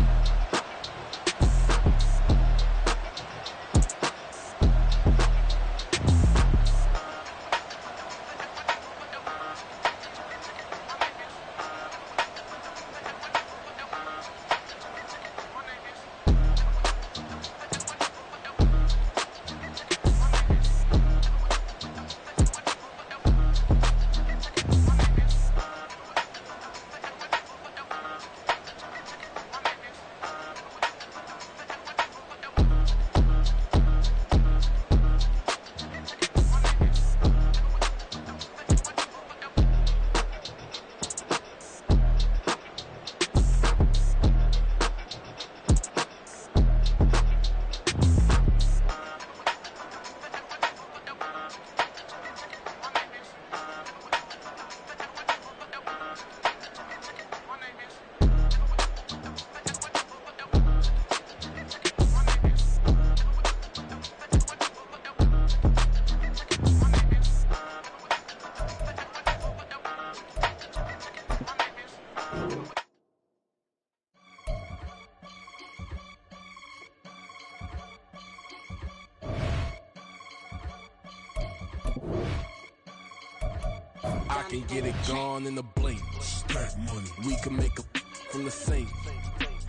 I can get it gone in a blink. Stack money. We can make a from the sink.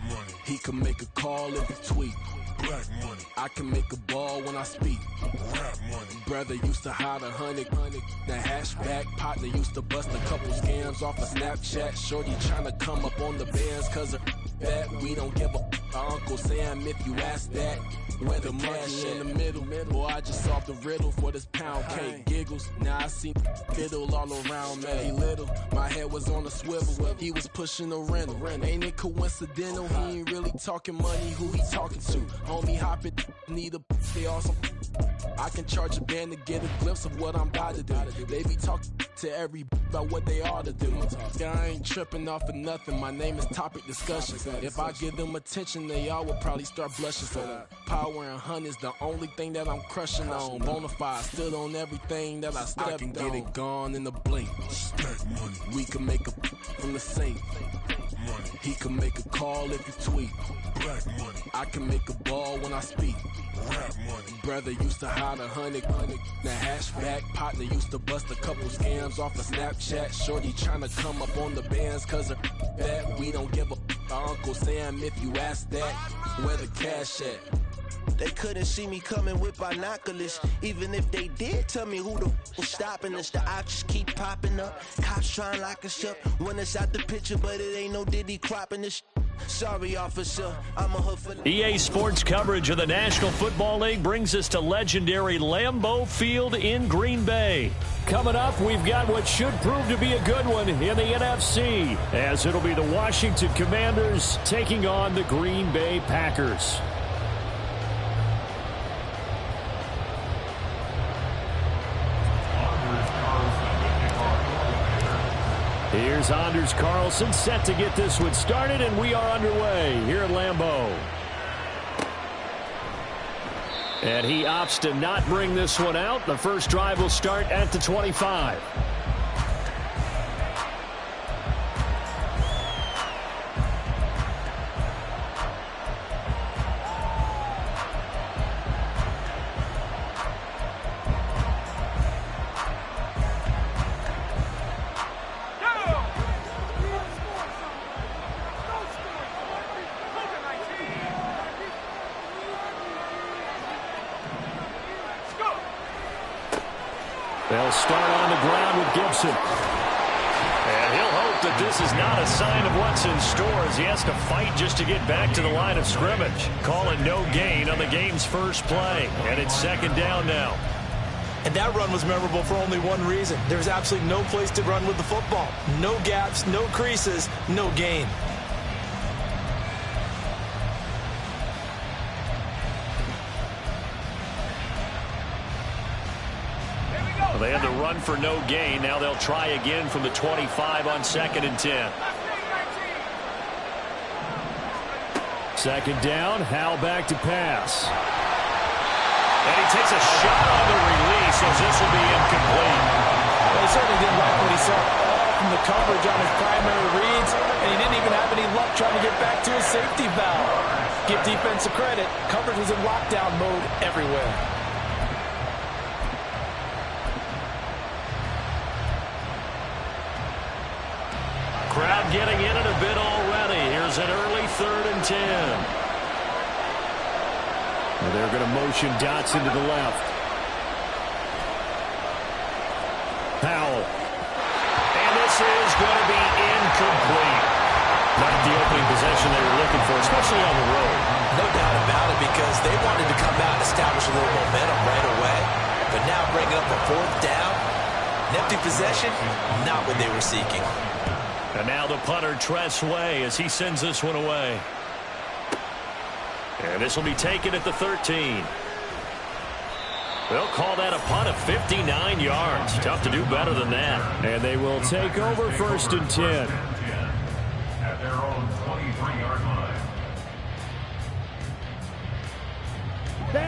Money. He can make a call if he tweet. Black money. I can make a ball when I speak. Rap money. Brother used to hide 100. The hashback partner used to bust a couple scams off of Snapchat. Shorty tryna come up on the bands cause of that. We don't give a Uncle Sam if you ask that. Where the money in the middle. Boy, I just solved the riddle for this pound cake. Giggles, now I see fiddle all around me. He little, my head was on a swivel. He was pushing a rental. Ain't it coincidental? He ain't really talking money. Who he talking to? Homie hopping, need a they awesome. I can charge a band to get a glimpse of what I'm about to do. They be talking to every about what they ought to do. I ain't tripping off of nothing. My name is topic discussion. If I give them attention, they all will probably start blushing. So power and hunt is the only thing that I'm crushing on. Bonafide, stood on everything that I stepped on. I can get it gone in a blink. Stack money. We can make a from the sink. Money. He can make a call if you tweet. Black money. I can make a ball when I speak. Rap money. Brother used to hide 100. The hashback partner used to bust a couple scams off of Snapchat. Shorty tryna come up on the bands cause of that. We don't give a Uncle Sam if you ask that. Where the cash at? They couldn't see me coming with binoculars. Even if they did tell me who the was stopping us, the options keep popping up. Cops trying to lock us up when it's out the picture, but it ain't no Diddy cropping this. Sorry, officer, I'm a hood for EA Sports coverage of the National Football League brings us to legendary Lambeau Field in Green Bay. Coming up, we've got what should prove to be a good one in the NFC, as it'll be the Washington Commanders taking on the Green Bay Packers. Here's Anders Carlson set to get this one started, and we are underway here at Lambeau. And he opts to not bring this one out. The first drive will start at the 25. They'll start on the ground with Gibson. And he'll hope that this is not a sign of what's in store as he has to fight just to get back to the line of scrimmage. Calling no gain on the game's first play. And it's second down now. And that run was memorable for only one reason. There's absolutely no place to run with the football. No gaps, no creases, no gain. Well, they had the run for no gain. Now they'll try again from the 25 on 2nd and 10. Second down, Howell back to pass. And he takes a shot on the release as this will be incomplete. Well, he certainly didn't like what he saw all from the coverage on his primary reads, and he didn't even have any luck trying to get back to his safety valve. Give defense a credit. Coverage was in lockdown mode everywhere. Crowd getting in it a bit already. Here's an early 3rd and 10. Well, they're going to motion Dotson to the left. Howell. And this is going to be incomplete. Not the opening possession they were looking for, especially on the road. No doubt about it, because they wanted to come out and establish a little momentum right away. But now bringing up a 4th down, an empty possession, not what they were seeking. And now the punter, Tress Way, as he sends this one away. And this will be taken at the 13. They'll call that a punt of 59 yards. Tough to do better than that. And they will take over 1st and 10. At their own 23-yard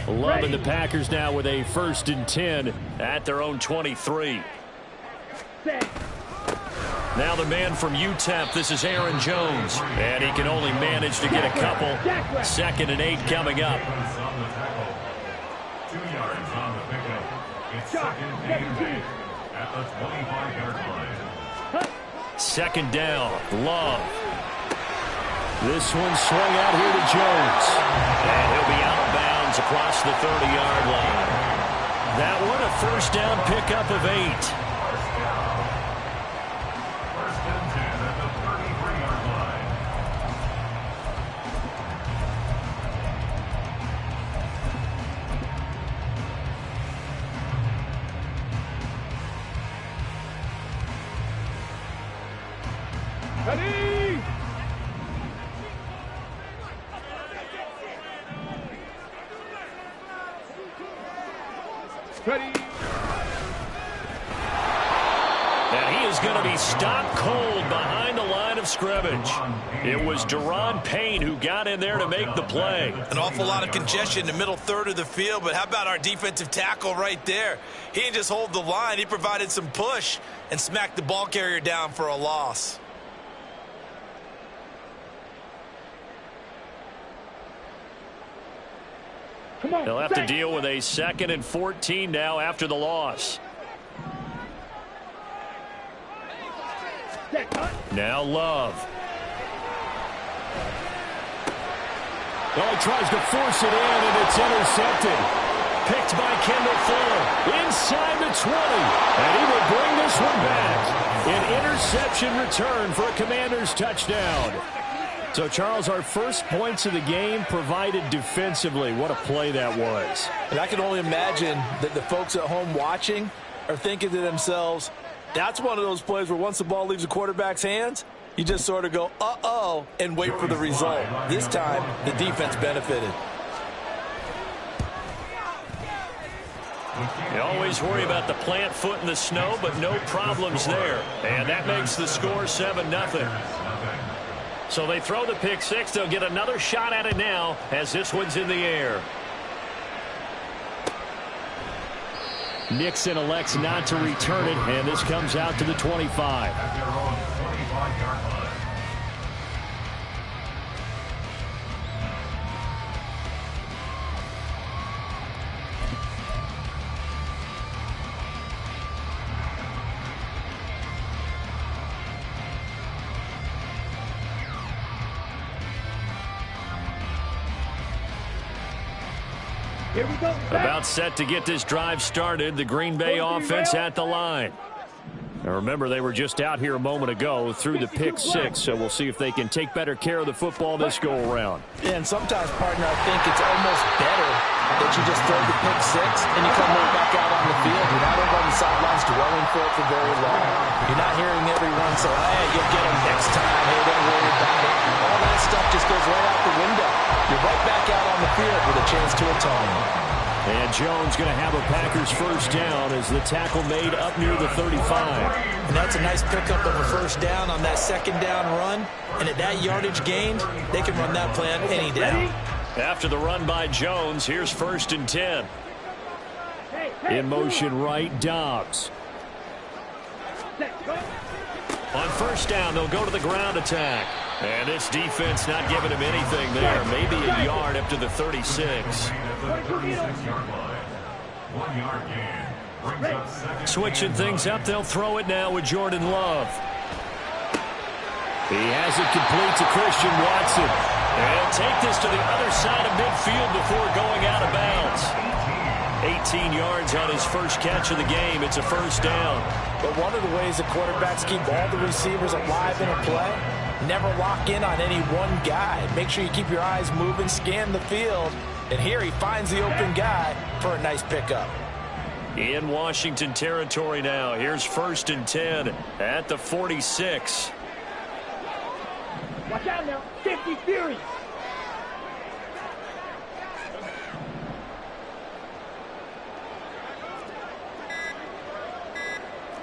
line. Loving the Packers now with a 1st and 10 at their own 23. Now the man from UTEP, this is Aaron Jones. And he can only manage to get a couple. 2nd and 8 coming up. 2 yards on the pickup. It's second and 8 at the 25-yard line. Second down, Love. This one swung out here to Jones. And he'll be out of bounds across the 30-yard line. That one a first down pickup of 8. First down. First and 10 at the 33-yard line. Ready! Ready! And he is going to be stopped cold behind the line of scrimmage. It was Deron Payne who got in there to make the play. An awful lot of congestion in the middle third of the field, but how about our defensive tackle right there? He didn't just hold the line. He provided some push and smacked the ball carrier down for a loss. They'll have to deal with a 2nd and 14 now after the loss. Now Love. Oh, he tries to force it in, and it's intercepted. Picked by Kendall Fuller inside the 20. And he will bring this one back. An interception return for a Commanders touchdown. So, Charles, our first points of the game provided defensively. What a play that was. And I can only imagine that the folks at home watching are thinking to themselves, that's one of those plays where once the ball leaves the quarterback's hands, you just sort of go, uh-oh, and wait for the result. This time, the defense benefited. You always worry about the plant foot in the snow, but no problems there. And that makes the score 7-0. So they throw the pick six. They'll get another shot at it now as this one's in the air. Nixon elects not to return it, and this comes out to the 25. At their own 25-yard line. Here we go. About set to get this drive started. The Green Bay offense at the line. Now remember, they were just out here a moment ago through the pick six, so we'll see if they can take better care of the football this go-around. And sometimes, partner, I think it's almost better that you just throw the pick six and you come right back out on the field. You're not over on the sidelines dwelling for it for very long. You're not hearing everyone say, hey, you'll get them next time. Hey, don't worry about it. All that stuff just goes right out the window. You're right back out on the field with a chance to atone. And Jones going to have a Packers first down as the tackle made up near the 35. And that's a nice pickup of a first down on that second down run. And at that yardage gained, they can run that play on any down. After the run by Jones, here's 1st and 10. In motion right, Dobbs. On first down, they'll go to the ground attack. And this defense not giving him anything there. Maybe a yard up to the 36. Switching things up, they'll throw it now with Jordan Love. He has it complete to Christian Watson. And take this to the other side of midfield before going out of bounds. 18 yards on his first catch of the game. It's a first down. But one of the ways the quarterbacks keep all the receivers alive in a play, never lock in on any one guy. Make sure you keep your eyes moving, scan the field. And here he finds the open guy for a nice pickup. In Washington territory now. Here's 1st and 10 at the 46. Watch out now. 50 Fury.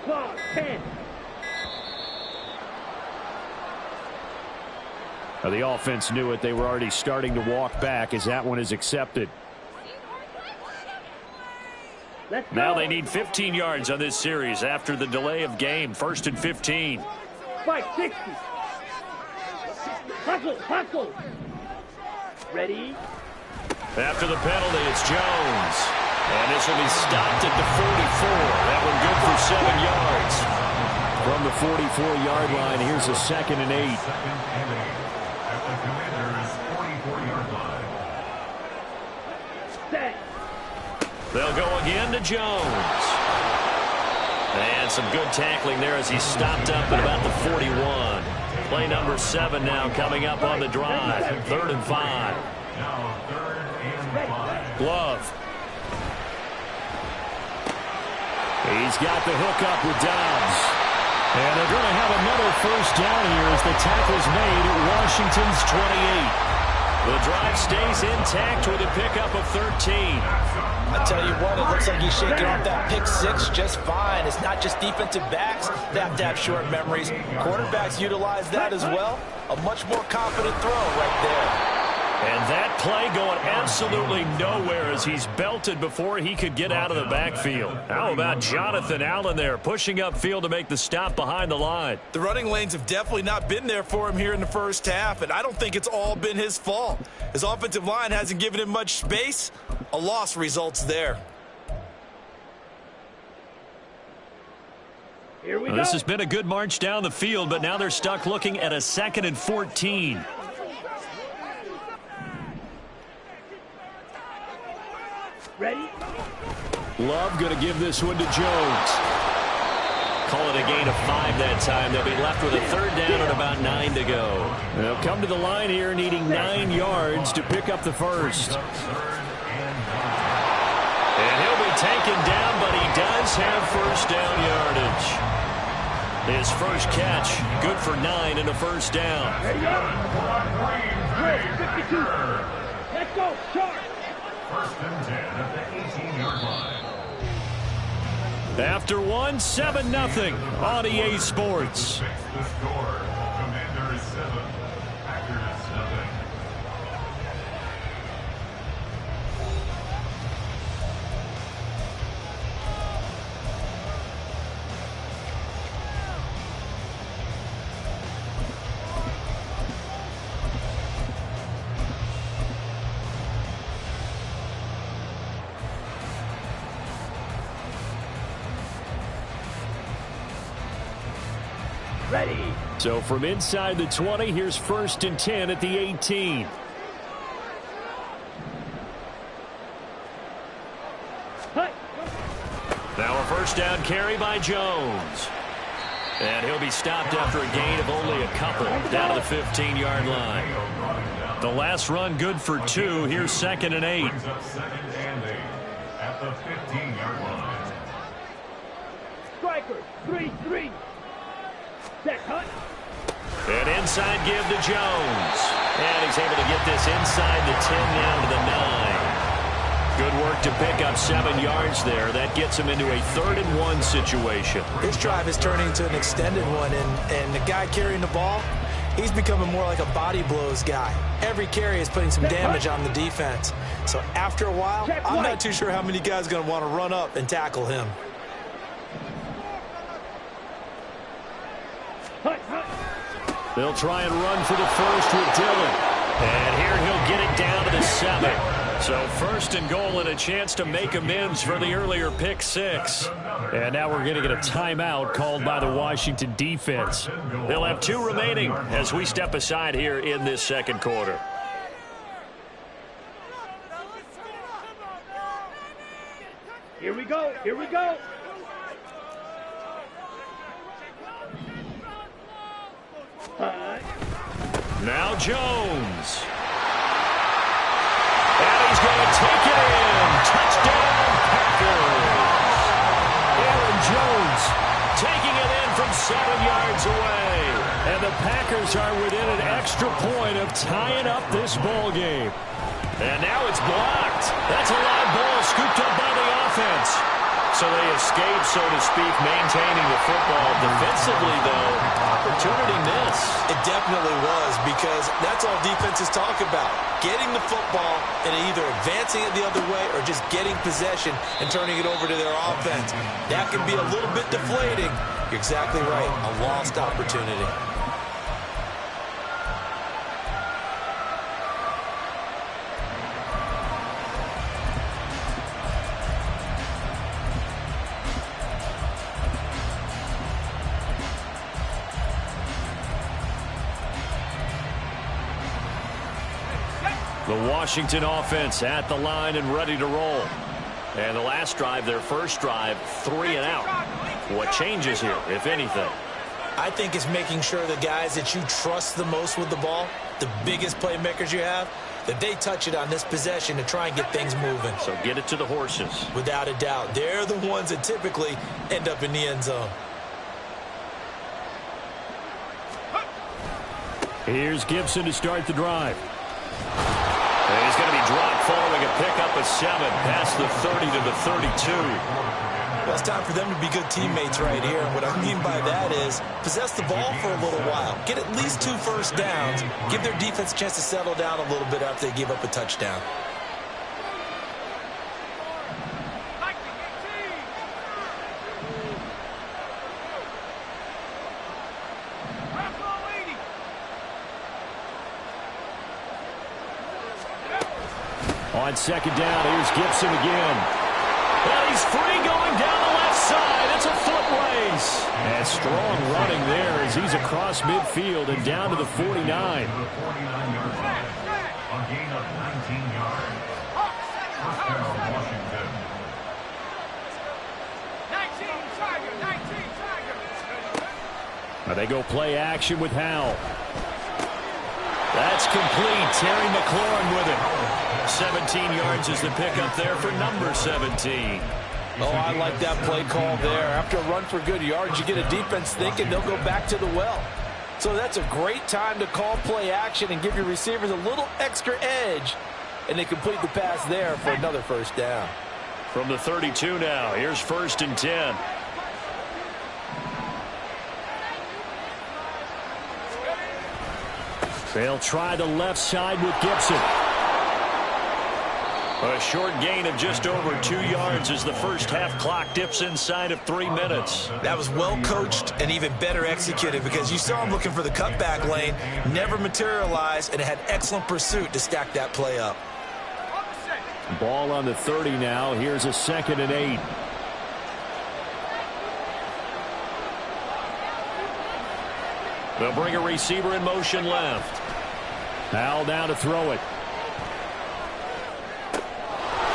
Clock 10. Now the offense knew it. They were already starting to walk back as that one is accepted. Now they need 15 yards on this series after the delay of game. 1st and 15. 560. Hustle. Ready? After the penalty, it's Jones. And this will be stopped at the That one good for 7 yards. From the 44-yard line, here's a 2nd and 8. Second and 8 at the Commanders' 44-yard line. Set. They'll go again to Jones. And some good tackling there as he stopped up at about the 41. Play number 7 now coming up on the drive. 3rd and 5. Now 3rd and 5. Glove. He's got the hook up with Dobbs. And they're going to have another first down here as the tackle's made at Washington's 28. The drive stays intact with a pickup of 13. I tell you what, it looks like he's shaking off that pick 6 just fine. It's not just defensive backs that have to have short memories. Quarterbacks utilize that as well. A much more confident throw right there. And that play going absolutely nowhere as he's belted before he could get out of the backfield. How about Jonathan Allen there pushing upfield to make the stop behind the line? The running lanes have definitely not been there for him here in the first half, and I don't think it's all been his fault. His offensive line hasn't given him much space. A loss results there. Here we Well, go. this has been a good march down the field, but now they're stuck looking at a 2nd and 14. Ready? Love going to give this one to Jones. Call it a gain of 5 that time. They'll be left with a 3rd down and about 9 to go. They'll come to the line here needing 9 yards to pick up the first. And he'll be taken down, but he does have first down yardage. His first catch, good for 9 and a first down. Ready up. 52. Let's go. Charge. 1st and 10 at the 18-yard line. After 1, 7-0 on EA Sports. The score. Commanders 7, Packers 0. Ready. So from inside the 20, here's 1st and 10 at the 18. Hut. Now a first down carry by Jones. And he'll be stopped after a gain of only a couple down to the 15-yard line. The last run good for 2. Here's 2nd and 8. Brings up 2nd and 8 at the 15-yard line. Strikers. 3-3. Set. Hut. And inside give to Jones. And he's able to get this inside the 10 down to the 9. Good work to pick up 7 yards there. That gets him into a 3rd and 1 situation. This drive is turning into an extended one, and the guy carrying the ball, he's becoming more like a body blows guy. Every carry is putting some damage on the defense. So after a while, I'm not too sure how many guys are going to want to run up and tackle him. Hut. Hut. They'll try and run for the first with Dillon. And here he'll get it down to the 7. So 1st and goal and a chance to make amends for the earlier pick 6. And now we're going to get a timeout called by the Washington defense. They'll have 2 remaining as we step aside here in this 2nd quarter. Here we go. Here we go. Hut. Now Jones. And he's going to take it in. Touchdown, Packers. Aaron Jones taking it in from 7 yards away. And the Packers are within an extra point of tying up this ball game. And now it's blocked. That's a live ball scooped up by the offense. So they escape, so to speak, maintaining the football. Defensively, though, opportunity miss. It definitely was, because that's all defenses talk about. Getting the football and either advancing it the other way or just getting possession and turning it over to their offense. That can be a little bit deflating. You're exactly right. A lost opportunity. The Washington offense at the line and ready to roll. And the last drive, their first drive, 3 and out. What changes here, if anything? I think it's making sure the guys that you trust the most with the ball, the biggest playmakers you have, that they touch it on this possession to try and get things moving. So get it to the horses. Without a doubt. They're the ones that typically end up in the end zone. Here's Gibson to start the drive. And he's going to be dropped following a pickup of 7 past the 30 to the 32. Well, it's time for them to be good teammates right here. And what I mean by that is possess the ball for a little while. Get at least 2 first downs. Give their defense a chance to settle down a little bit after they give up a touchdown. On second down, here's Gibson again. And he's free going down the left side. It's a foot race. And strong running there as he's across midfield and down to the 49. To the 49-yard line. A gain of 19 yards. First down, Washington. 19 Tiger. Now they go play action with Howell. That's complete. Terry McLaurin with it. 17 yards is the pickup there for number 17. Oh, I like that play call there. After a run for good yards, you get a defense thinking they'll go back to the well. So that's a great time to call play action and give your receivers a little extra edge. And they complete the pass there for another first down. From the 32 now, here's 1st and 10. They'll try the left side with Gibson. A short gain of just over 2 yards as the first half clock dips inside of 3 minutes. That was well coached and even better executed because you saw him looking for the cutback lane, never materialized, and had excellent pursuit to stack that play up. Ball on the 30 now. Here's a 2nd and 8. They'll bring a receiver in motion left. Howell down to throw it.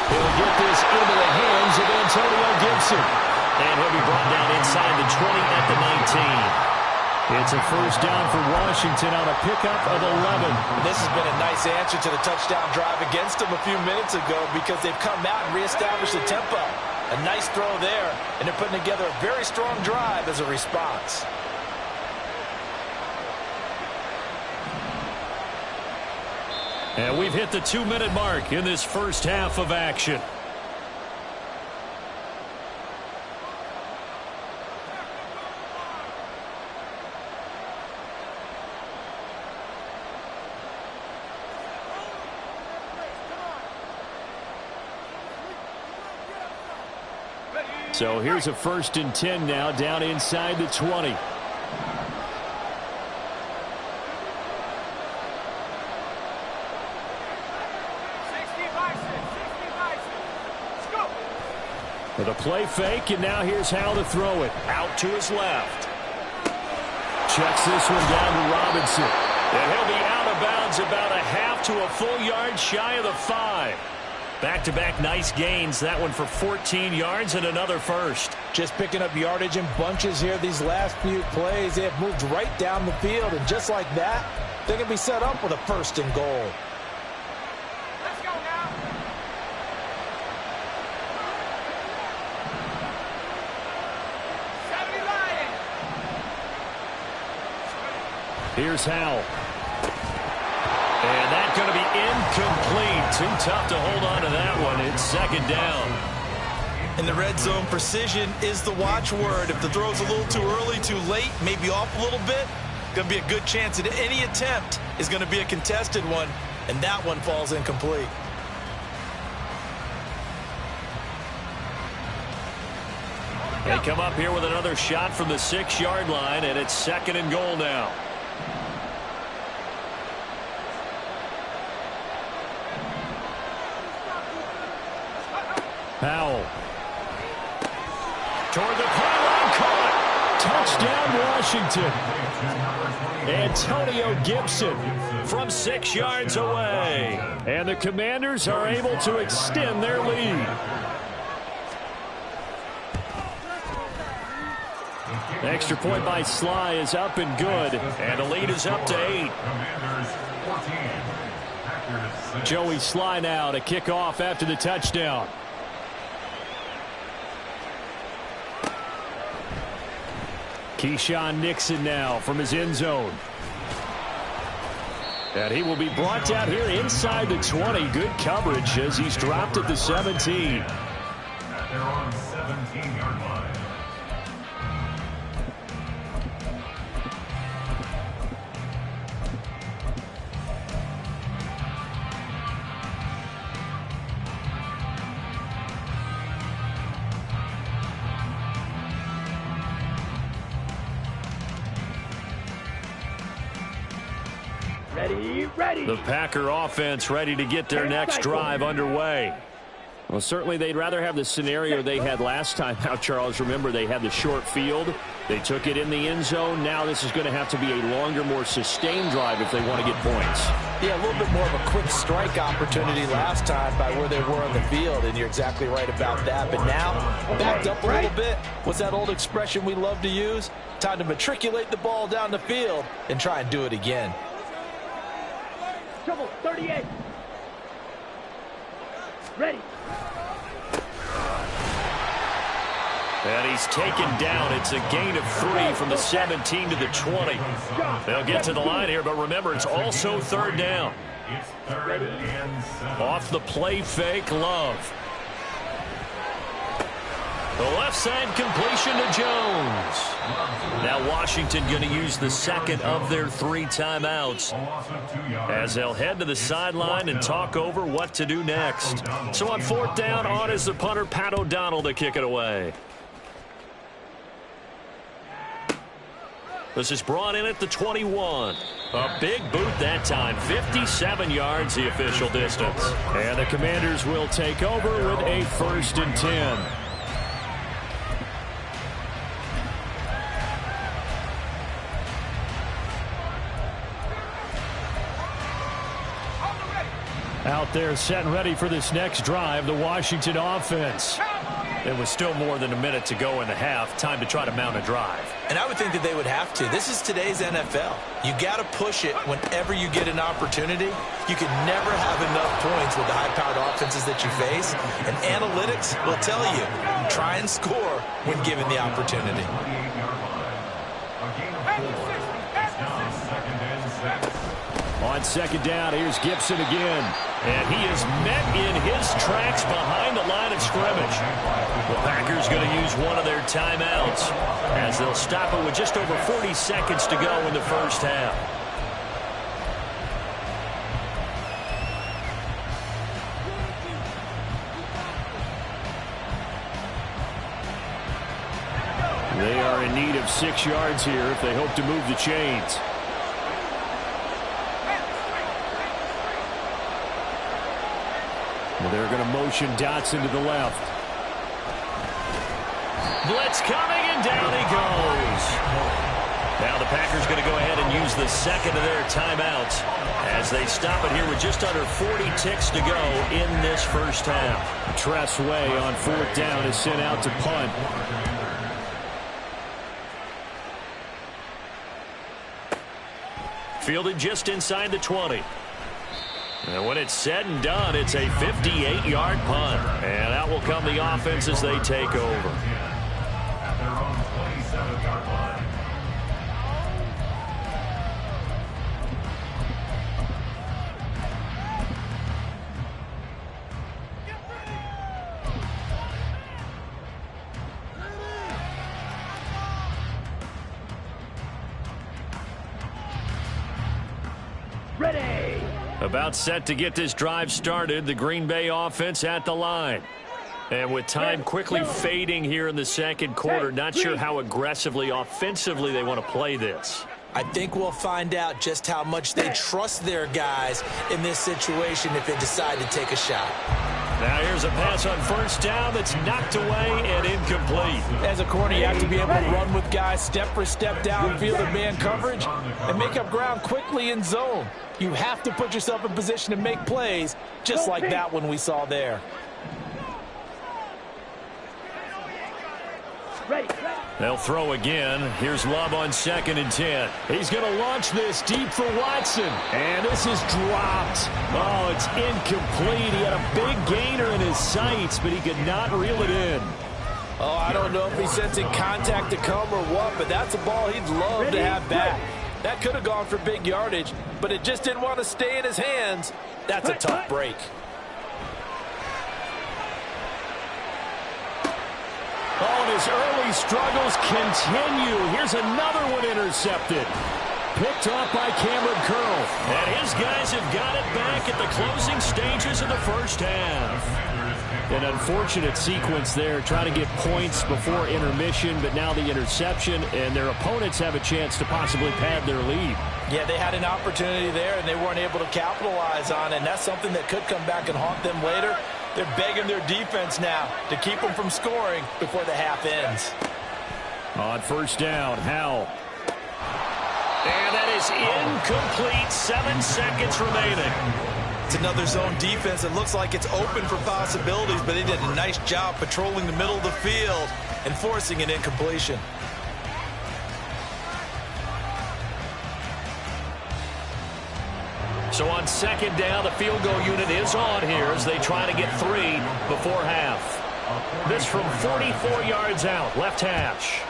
He'll get this into the hands of Antonio Gibson. And he'll be brought down inside the 20 at the 19. It's a first down for Washington on a pickup of 11. This has been a nice answer to the touchdown drive against them a few minutes ago because they've come out and reestablished the tempo. A nice throw there, and they're putting together a very strong drive as a response. And we've hit the 2-minute mark in this first half of action. So here's a 1st and 10 now down inside the 20. With a play fake, and now here's Howell to throw it. Out to his left. Checks this one down to Robinson. And he'll be out of bounds about a half to a full yard shy of the 5. Back-to-back nice gains. That one for 14 yards and another first. Just picking up yardage in bunches here these last few plays. They have moved right down the field, and just like that, they can be set up with a 1st and goal. Let's go now. Here's Howell. And that's going to be incomplete. Too tough to hold on to that one. It's 2nd down. In the red zone, precision is the watchword. If the throw's a little too early, too late, maybe off a little bit, going to be a good chance that any attempt is going to be a contested one, and that one falls incomplete. They come up here with another shot from the 6-yard line, and it's 2nd and goal now. Howell. Toward the pylon, caught. Touchdown, Washington. Antonio Gibson from 6 yards away. And the Commanders are able to extend their lead. The extra point by Sly is up and good. And the lead is up to 8. Joey Sly now to kick off after the touchdown. Keyshawn Nixon now from his end zone. And he will be brought down here inside the 20. Good coverage as he's dropped at the 17. At their own 17-yard line. Ready. The Packer offense ready to get their next drive underway. Well, certainly they'd rather have the scenario they had last time out, Charles. Remember, they had the short field. They took it in the end zone. Now this is going to have to be a longer, more sustained drive if they want to get points. Yeah, a little bit more of a quick strike opportunity last time by where they were on the field, and you're exactly right about that. But now, backed up a little bit. What's that old expression we love to use? Time to matriculate the ball down the field and try and do it again. Trouble, 38. Ready. And he's taken down. It's a gain of 3 from the 17 to the 20. They'll get to the line here, but remember, it's also third down. It's 3rd and 7. Off the play fake, Love. The left side completion to Jones. Now Washington going to use the second of their 3 timeouts as they'll head to the sideline and talk over what to do next. So on 4th down, on is the punter, Pat O'Donnell, to kick it away. This is brought in at the 21. A big boot that time. 57 yards the official distance. And the Commanders will take over with a 1st and 10. Out there set and ready for this next drive, the Washington offense. There was still more than a minute to go in the half. Time to try to mount a drive. And I would think that they would have to. This is today's NFL. You got to push it whenever you get an opportunity. You can never have enough points with the high-powered offenses that you face. And analytics will tell you, try and score when given the opportunity. On 2nd down, here's Gibson again. And he is met in his tracks behind the line of scrimmage. The Packers going to use one of their timeouts as they'll stop it with just over 40 seconds to go in the first half. They are in need of 6 yards here if they hope to move the chains. Well, they're going to motion Dotson to the left. Blitz coming, and down he goes. Now the Packers going to go ahead and use the second of their timeouts as they stop it here with just under 40 ticks to go in this first half. Tress Way on 4th down is sent out to punt. Fielded just inside the 20. And when it's said and done, it's a 58-yard punt. And out will come the offense as they take over. At their own 27-yard line. Ready. About set to get this drive started, the Green Bay offense at the line. And with time quickly fading here in the second quarter, not sure how aggressively, offensively they want to play this. I think we'll find out just how much they trust their guys in this situation if they decide to take a shot. Now here's a pass on first down that's knocked away and incomplete. As a corner, you have to be able to run with guys step for step downfield in man coverage and make up ground quickly in zone. You have to put yourself in position to make plays, just like that one we saw there. They'll throw again. Here's Love on 2nd and 10. He's going to launch this deep for Watson. And this is dropped. Oh, it's incomplete. He had a big gainer in his sights, but he could not reel it in. Oh, I don't know if he's sensing contact to come or what, but that's a ball he'd love to have back. That could have gone for big yardage, but it just didn't want to stay in his hands. That's a tough break. Oh, and his early struggles continue. Here's another one intercepted. Picked off by Cameron Curl. And his guys have got it back at the closing stages of the first half. An unfortunate sequence there, trying to get points before intermission, but now the interception, and their opponents have a chance to possibly pad their lead. Yeah, they had an opportunity there, and they weren't able to capitalize on it, and that's something that could come back and haunt them later. They're begging their defense now to keep them from scoring before the half ends. On first down, Howell. And that is incomplete. 7 seconds remaining. It's another zone defense. It looks like it's open for possibilities, but they did a nice job patrolling the middle of the field and forcing an incompletion. So on 2nd down, the field goal unit is on here as they try to get 3 before half. This from 44 yards out, left hash.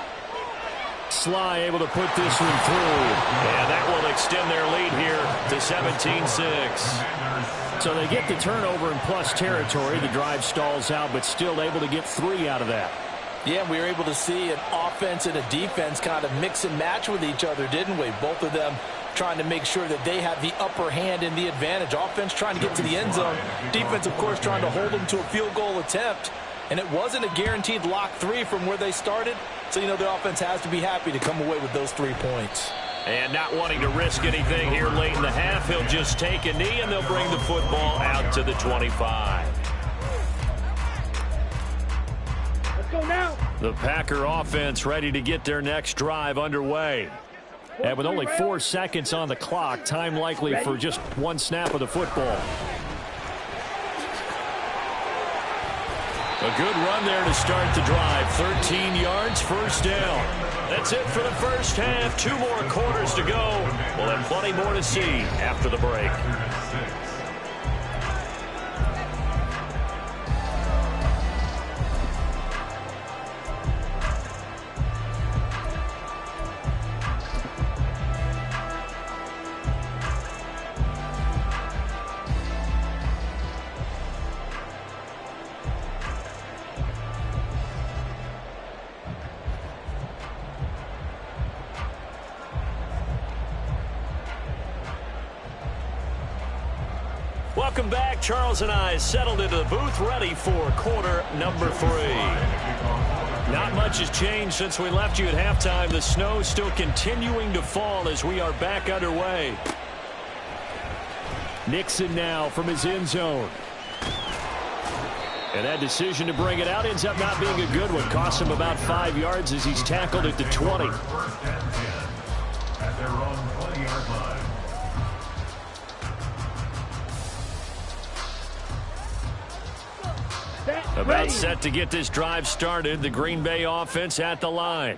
Sly able to put this one through, and that will extend their lead here to 17-6. So they get the turnover in plus territory. The drive stalls out, but still able to get 3 out of that. Yeah, we were able to see an offense and a defense kind of mix and match with each other, didn't we? Both of them trying to make sure that they have the upper hand and the advantage. Offense trying to get to the end zone. Defense, of course, trying to hold them to a field goal attempt. And it wasn't a guaranteed lock 3 from where they started. So, you know, the offense has to be happy to come away with those 3 points. And not wanting to risk anything here late in the half, he'll just take a knee, and they'll bring the football out to the 25. Let's go now. The Packer offense ready to get their next drive underway. And with only 4 seconds on the clock, time likely for just 1 snap of the football. A good run there to start the drive. 13 yards, first down. That's it for the first half. 2 more quarters to go. We'll have plenty more to see after the break. Welcome back. Charles and I settled into the booth, ready for quarter number 3. Not much has changed since we left you at halftime. The snow still continuing to fall as we are back underway. Nixon now from his end zone. And that decision to bring it out ends up not being a good one. Cost him about 5 yards as he's tackled at the 20. At their own 20-yard line. About set to get this drive started. The Green Bay offense at the line.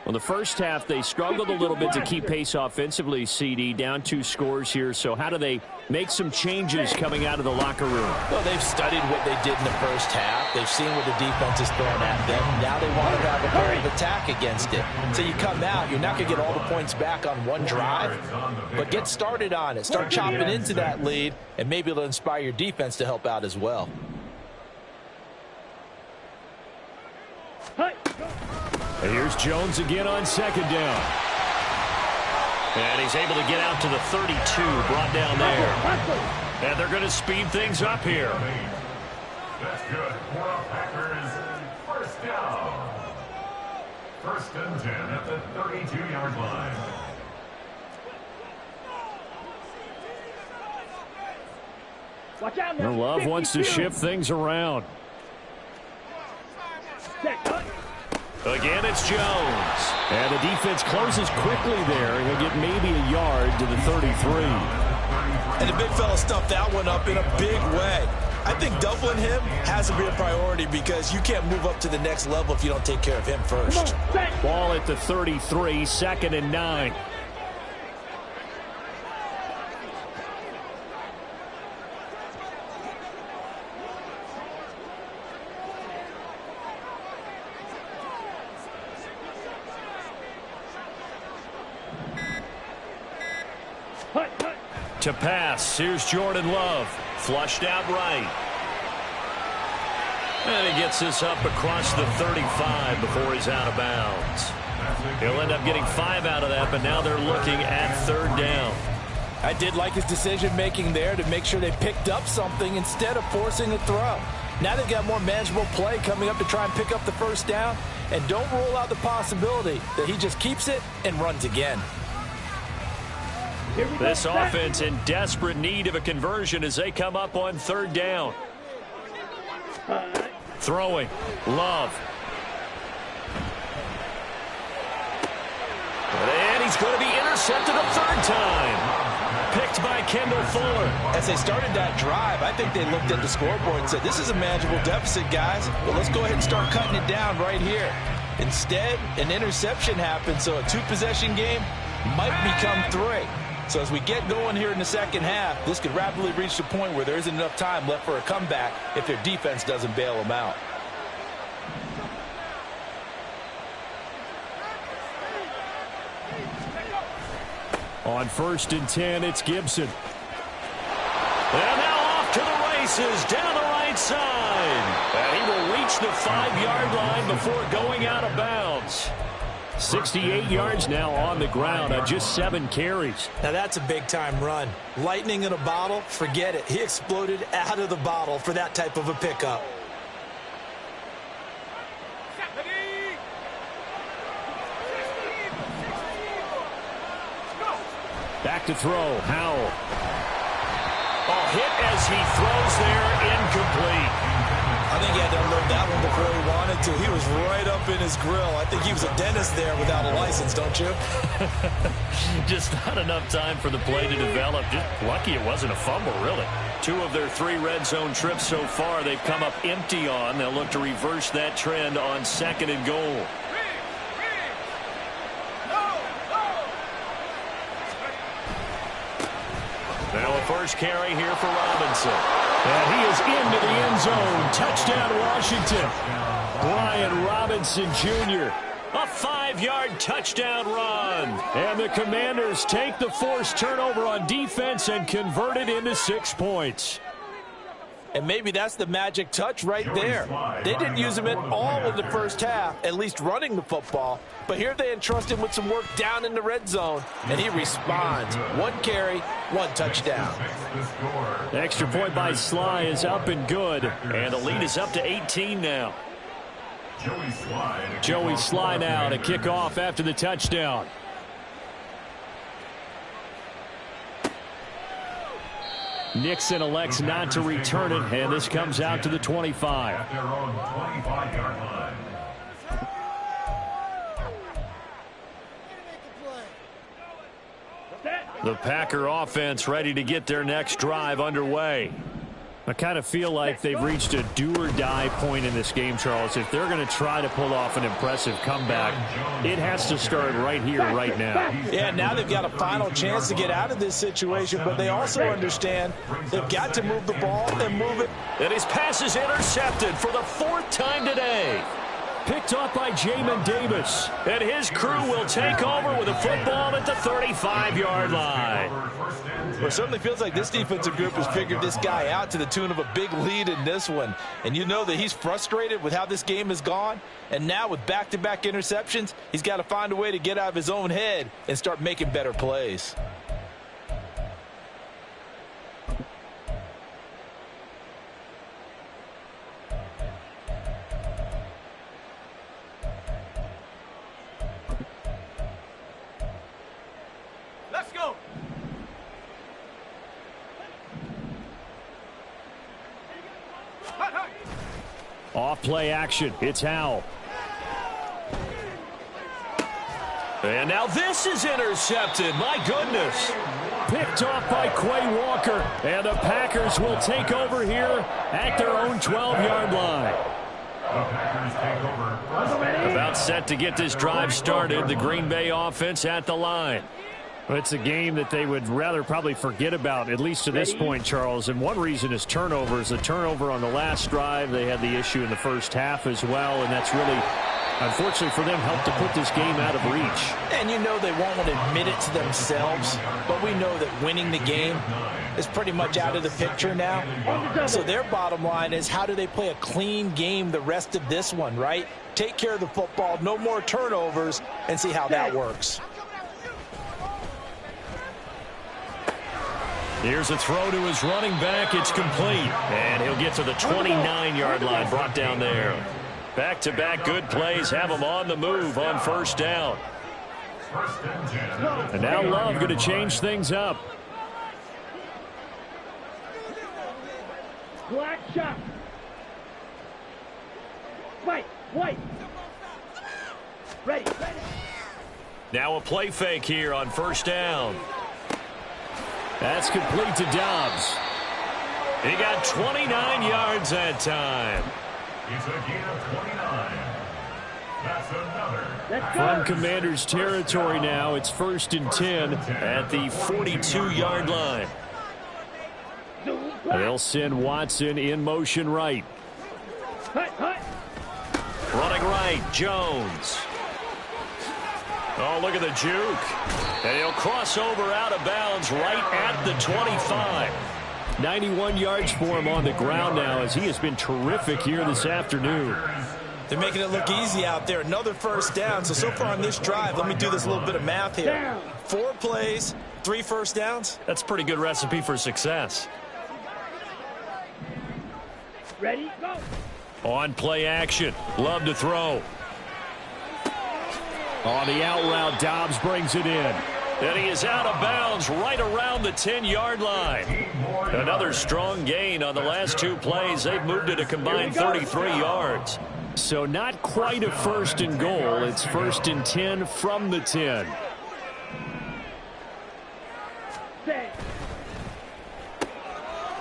Well, the first half, they struggled a little bit to keep pace offensively, CD. Down 2 scores here. So how do they make some changes coming out of the locker room? Well, they've studied what they did in the first half. They've seen what the defense is throwing at them. Now they want to have a plan of attack against it. So you come out, you're not going to get all the points back on one drive, but get started on it. Start chopping into that lead, and maybe it'll inspire your defense to help out as well. And here's Jones again on 2nd down. And he's able to get out to the 32, brought down there. And they're going to speed things up here. That's good for the Packers. First down. 1st and 10 at the 32-yard line. Watch out now. Love wants to shift things around. Again, it's Jones. And the defense closes quickly there. He'll get maybe a yard to the 33. And the big fella stuffed that one up in a big way. I think doubling him has to be a priority because you can't move up to the next level if you don't take care of him first. Ball at the 33, 2nd and 9. To pass, here's Jordan Love. Flushed out right. And he gets this up across the 35 before he's out of bounds. He'll end up getting 5 out of that, but now they're looking at 3rd down. I did like his decision-making there to make sure they picked up something instead of forcing a throw. Now they've got more manageable play coming up to try and pick up the 1st down. And don't rule out the possibility that he just keeps it and runs again. This offense in desperate need of a conversion as they come up on 3rd down. Throwing. Love. And he's going to be intercepted a 3rd time. Picked by Kendall Fuller. As they started that drive, I think they looked at the scoreboard and said, this is a manageable deficit, guys. But let's go ahead and start cutting it down right here. Instead, an interception happened, so a 2-possession game might become 3. So as we get going here in the 2nd half, this could rapidly reach the point where there isn't enough time left for a comeback if their defense doesn't bail them out. On 1st and 10, it's Gibson. And now off to the races down the right side. And he will reach the 5-yard line before going out of bounds. 68 yards now on the ground on just 7 carries. Now that's a big-time run. Lightning in a bottle, forget it. He exploded out of the bottle for that type of a pickup. Back to throw. Howell. Hit as he throws there, incomplete. I think he had to unload that one before he wanted to. He was right up in his grill. I think he was a dentist there without a license, don't you? Just not enough time for the play to develop. Just lucky it wasn't a fumble, really. 2 of their 3 red zone trips so far they've come up empty on. They'll look to reverse that trend on 2nd and goal. Now a first carry here for Robinson. And he is into the end zone. Touchdown, Washington. Brian Robinson Jr. A 5-yard touchdown run. And the Commanders take the forced turnover on defense and convert it into 6 points. And maybe that's the magic touch right there. They didn't use him at all in the 1st half, at least running the football. But here they entrust him with some work down in the red zone, and he responds. 1 carry, 1 touchdown. The extra point by Sly is up and good, and the lead is up to 18 now. Joey Sly now to kick off after the touchdown. Nixon elects not to return it, and this comes out to the 25. At their own 25-yard line. The Packer offense ready to get their next drive underway. I kind of feel like they've reached a do-or-die point in this game, Charles. If they're going to try to pull off an impressive comeback, it has to start right here, right now. Yeah, now they've got a final chance to get out of this situation, but they also understand they've got to move the ball and move it. And his pass is intercepted for the 4th time today. Picked up by Jamin Davis. And his crew will take over with a football at the 35-yard line. Well, it certainly feels like this defensive group has figured this guy out to the tune of a big lead in this one. And you know that he's frustrated with how this game has gone. And now with back-to-back interceptions, he's got to find a way to get out of his own head and start making better plays. Off play action. It's Howell. And now this is intercepted. My goodness. Picked off by Quay Walker. And the Packers will take over here at their own 12-yard line. About set to get this drive started. The Green Bay offense at the line. It's a game that they would rather probably forget about, at least to this point, Charles. And one reason is turnovers. The turnover on the last drive, they had the issue in the first half as well, and that's really, unfortunately for them, helped to put this game out of reach. And you know they won't want to admit it to themselves, but we know that winning the game is pretty much out of the picture now. So their bottom line is, how do they play a clean game the rest of this one, right? Take care of the football, no more turnovers, and see how that works. Here's a throw to his running back. It's complete. And he'll get to the 29-yard line, brought down there. Back-to-back good plays have him on the move on first down. And now Love going to change things up. Black shot. White. Ready. Now a play fake here on first down. That's complete to Dobbs. He got 29 yards that time. It's a gain of 29. That's another. From Commander's territory now, it's 1st and 10 at the 42-yard line. They'll send Watson in motion right. Running right, Jones. Oh, look at the juke. And he'll cross over out of bounds right at the 25. 91 yards for him on the ground now, as he has been terrific here this afternoon. They're making it look easy out there. Another first down. So far on this drive, let me do this little bit of math here. 4 plays, 3 first downs. That's a pretty good recipe for success. Ready, go. On play action. Love to throw. On the out route, Dobbs brings it in. And he is out of bounds right around the 10-yard line. Another strong gain on the last 2 plays. They've moved it a combined 33 yards. So not quite a 1st and goal. It's 1st and 10 from the 10.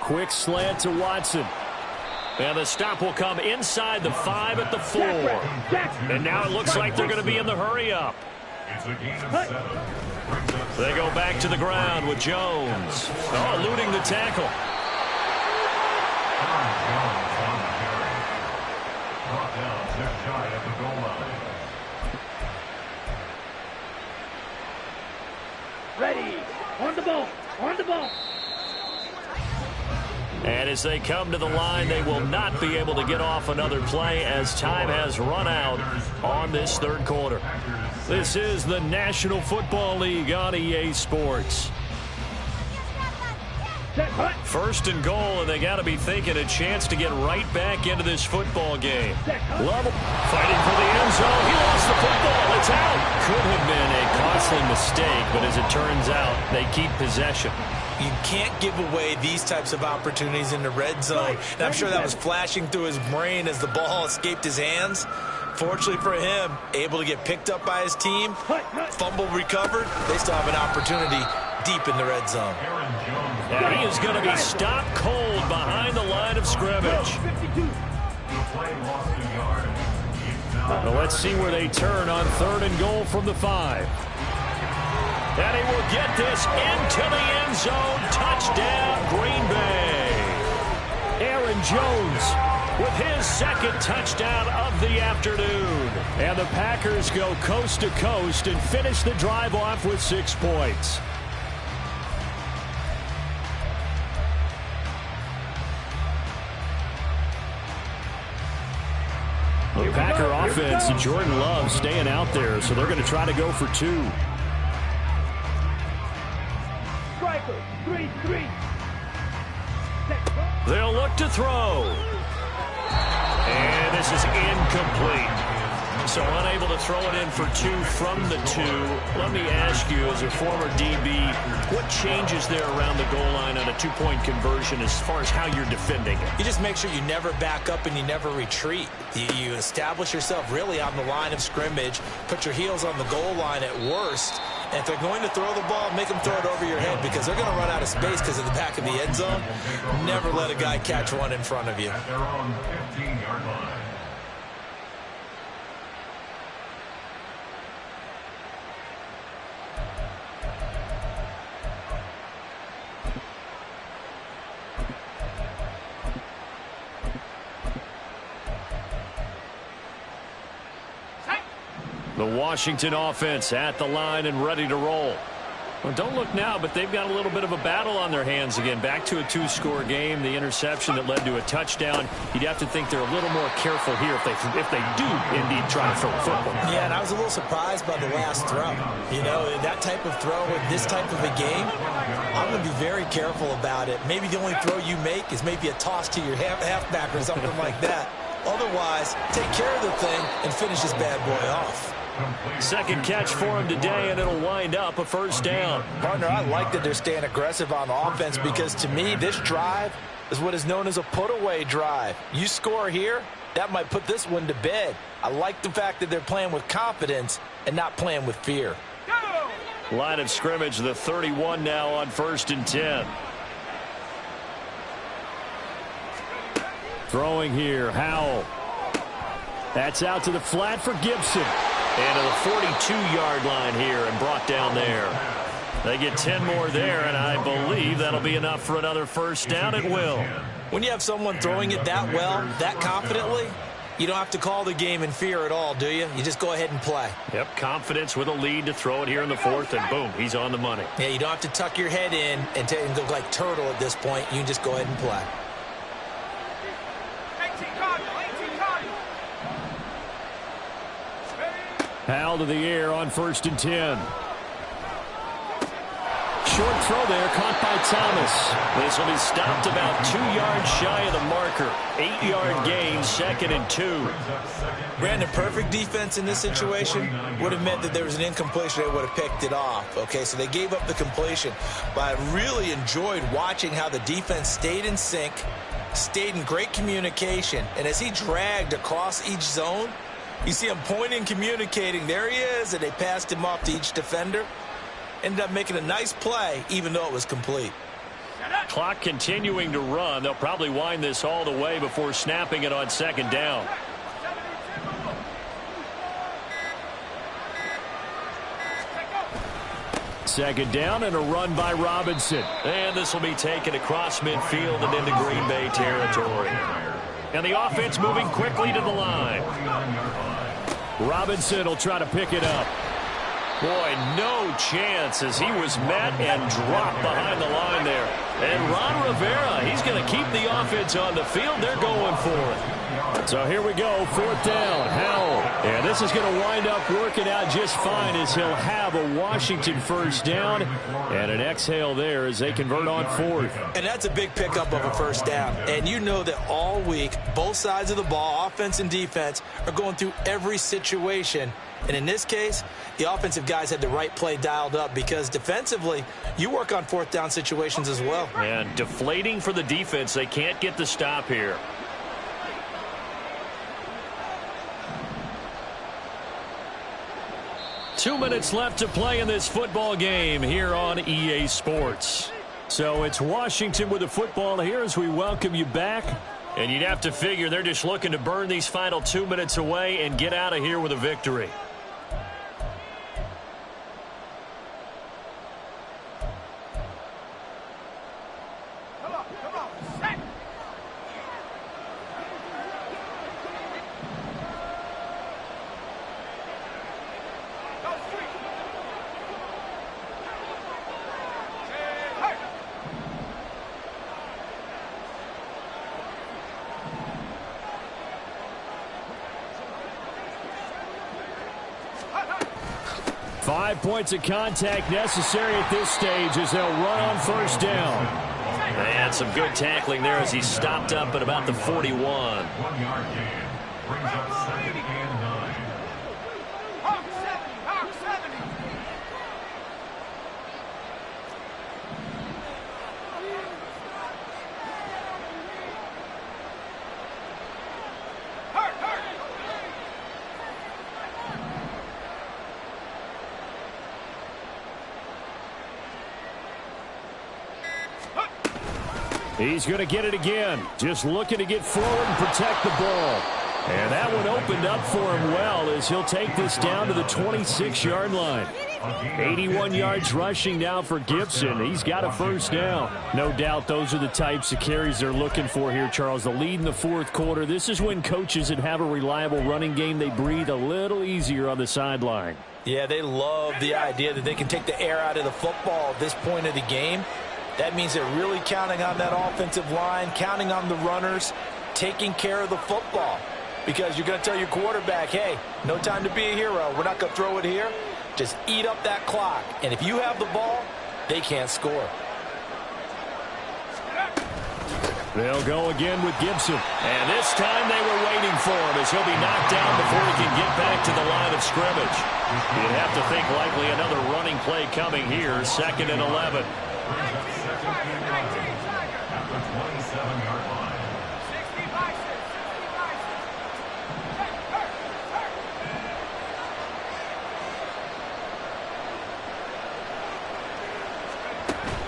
Quick slant to Watson. And the stop will come inside the 5 at the 4. And now it looks like they're going to be in the hurry-up. They go back to the ground with Jones. Oh, eluding the tackle. Ready. On the ball. And as they come to the line, they will not be able to get off another play as time has run out on this 3rd quarter. This is the National Football League on EA Sports. 1st and goal, and they got to be thinking a chance to get right back into this football game. Love fighting for the end zone. He lost the football. It's out. Could have been a costly mistake, but as it turns out, they keep possession. You can't give away these types of opportunities in the red zone. And I'm sure that was flashing through his brain as the ball escaped his hands. Fortunately for him, able to get picked up by his team, fumble recovered. They still have an opportunity deep in the red zone. And he is going to be stopped cold behind the line of scrimmage. Well, let's see where they turn on 3rd and goal from the 5. And he will get this into the end zone. Touchdown, Green Bay. Aaron Jones with his 2nd touchdown of the afternoon. And the Packers go coast to coast and finish the drive off with 6 points. The Packer offense and Jordan Love staying out there, so they're going to try to go for 2. Striker, 3-3. They'll look to throw. And this is incomplete. So unable to throw it in for 2 from the 2. Let me ask you, as a former DB, what changes there around the goal line on a 2-point conversion as far as how you're defending it? You just make sure you never back up and you never retreat. You establish yourself really on the line of scrimmage, put your heels on the goal line at worst, and if they're going to throw the ball, make them throw it over your head because they're going to run out of space because of the back of the end zone. Never let a guy catch one in front of you. At their own 15-yard line. The Washington offense at the line and ready to roll. Well, don't look now, but they've got a little bit of a battle on their hands again. Back to a 2-score game. The interception that led to a touchdown. You'd have to think they're a little more careful here if they do indeed try to throw a football. Yeah, and I was a little surprised by the last throw. You know, that type of throw in this type of a game, I'm going to be very careful about it. Maybe the only throw you make is maybe a toss to your halfback or something like that. Otherwise, take care of the thing and finish this bad boy off. Second catch for him today, and it'll wind up a first down. Partner, I like that they're staying aggressive on offense because, to me, this drive is what is known as a put-away drive. You score here, that might put this one to bed. I like the fact that they're playing with confidence and not playing with fear. Line of scrimmage, the 31 now on 1st and 10. Throwing here, Howell. That's out to the flat for Gibson. And to the 42-yard line here and brought down there. They get 10 more there, and I believe that'll be enough for another first down at will. When you have someone throwing it that well, that confidently, you don't have to call the game in fear at all, do you? You just go ahead and play. Yep, confidence with a lead to throw it here in the 4th, and boom, he's on the money. Yeah, you don't have to tuck your head in and go like turtle at this point. You can just go ahead and play. Howell to the air on 1st and 10. Short throw there, caught by Thomas. This will be stopped about 2 yards shy of the marker. 8-yard gain, 2nd and 2. Brandon, perfect defense in this situation would have meant that there was an incompletion. They would have picked it off. Okay, so they gave up the completion. But I really enjoyed watching how the defense stayed in sync, stayed in great communication. And as he dragged across each zone, you see him pointing, communicating. There he is, and they passed him off to each defender. Ended up making a nice play, even though it was complete. Clock continuing to run. They'll probably wind this all the way before snapping it on 2nd down. Second down and a run by Robinson. And this will be taken across midfield and into Green Bay territory. And the offense moving quickly to the line. Robinson will try to pick it up. Boy, no chance as he was met and dropped behind the line there. And Ron Rivera, he's going to keep the offense on the field. They're going for it. So here we go, 4th down, Howell. And this is going to wind up working out just fine as he'll have a Washington first down. And an exhale there as they convert on 4th. And that's a big pickup of a first down. And you know that all week, both sides of the ball, offense and defense, are going through every situation. And in this case, the offensive guys had the right play dialed up because defensively, you work on 4th down situations as well. And deflating for the defense. They can't get the stop here. Two minutes left to play in this football game here on EA Sports. So it's Washington with the football here as we welcome you back. And you'd have to figure they're just looking to burn these final 2 minutes away and get out of here with a victory. Five points of contact necessary at this stage as they'll run on first down. And some good tackling there as he stopped up at about the 41. 1 yard gain brings up 2nd and 9. He's going to get it again. Just looking to get forward and protect the ball. And that one opened up for him well as he'll take this down to the 26-yard line. 81 yards rushing now for Gibson. He's got a first down. No doubt those are the types of carries they're looking for here, Charles. The lead in the fourth quarter. This is when coaches that have a reliable running game, they breathe a little easier on the sideline. Yeah, they love the idea that they can take the air out of the football at this point of the game. That means they're really counting on that offensive line, counting on the runners, taking care of the football. Because you're going to tell your quarterback, hey, no time to be a hero. We're not going to throw it here. Just eat up that clock. And if you have the ball, they can't score. They'll go again with Gibson. And this time they were waiting for him as he'll be knocked down before he can get back to the line of scrimmage. You'd have to think likely another running play coming here, 2nd and 11.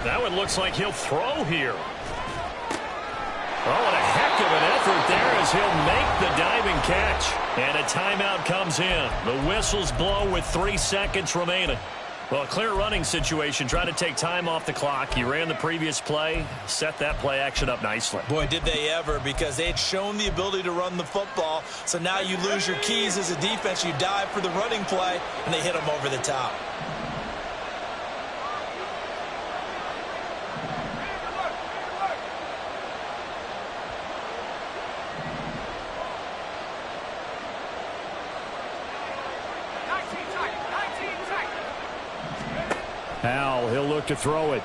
That one looks like he'll throw here. Oh, and a heck of an effort there as he'll make the diving catch. And a timeout comes in. The whistles blow with 3 seconds remaining. Well, a clear running situation. Try to take time off the clock. He ran the previous play, set that play action up nicely. Boy, did they ever, because they had shown the ability to run the football. So now you lose your keys as a defense. You dive for the running play, and they hit him over the top. Powell, he'll look to throw it.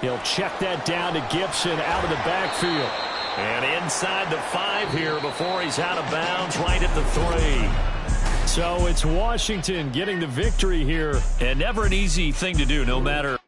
He'll check that down to Gibson out of the backfield. And inside the 5 here before he's out of bounds, right at the 3. So it's Washington getting the victory here. And never an easy thing to do, no matter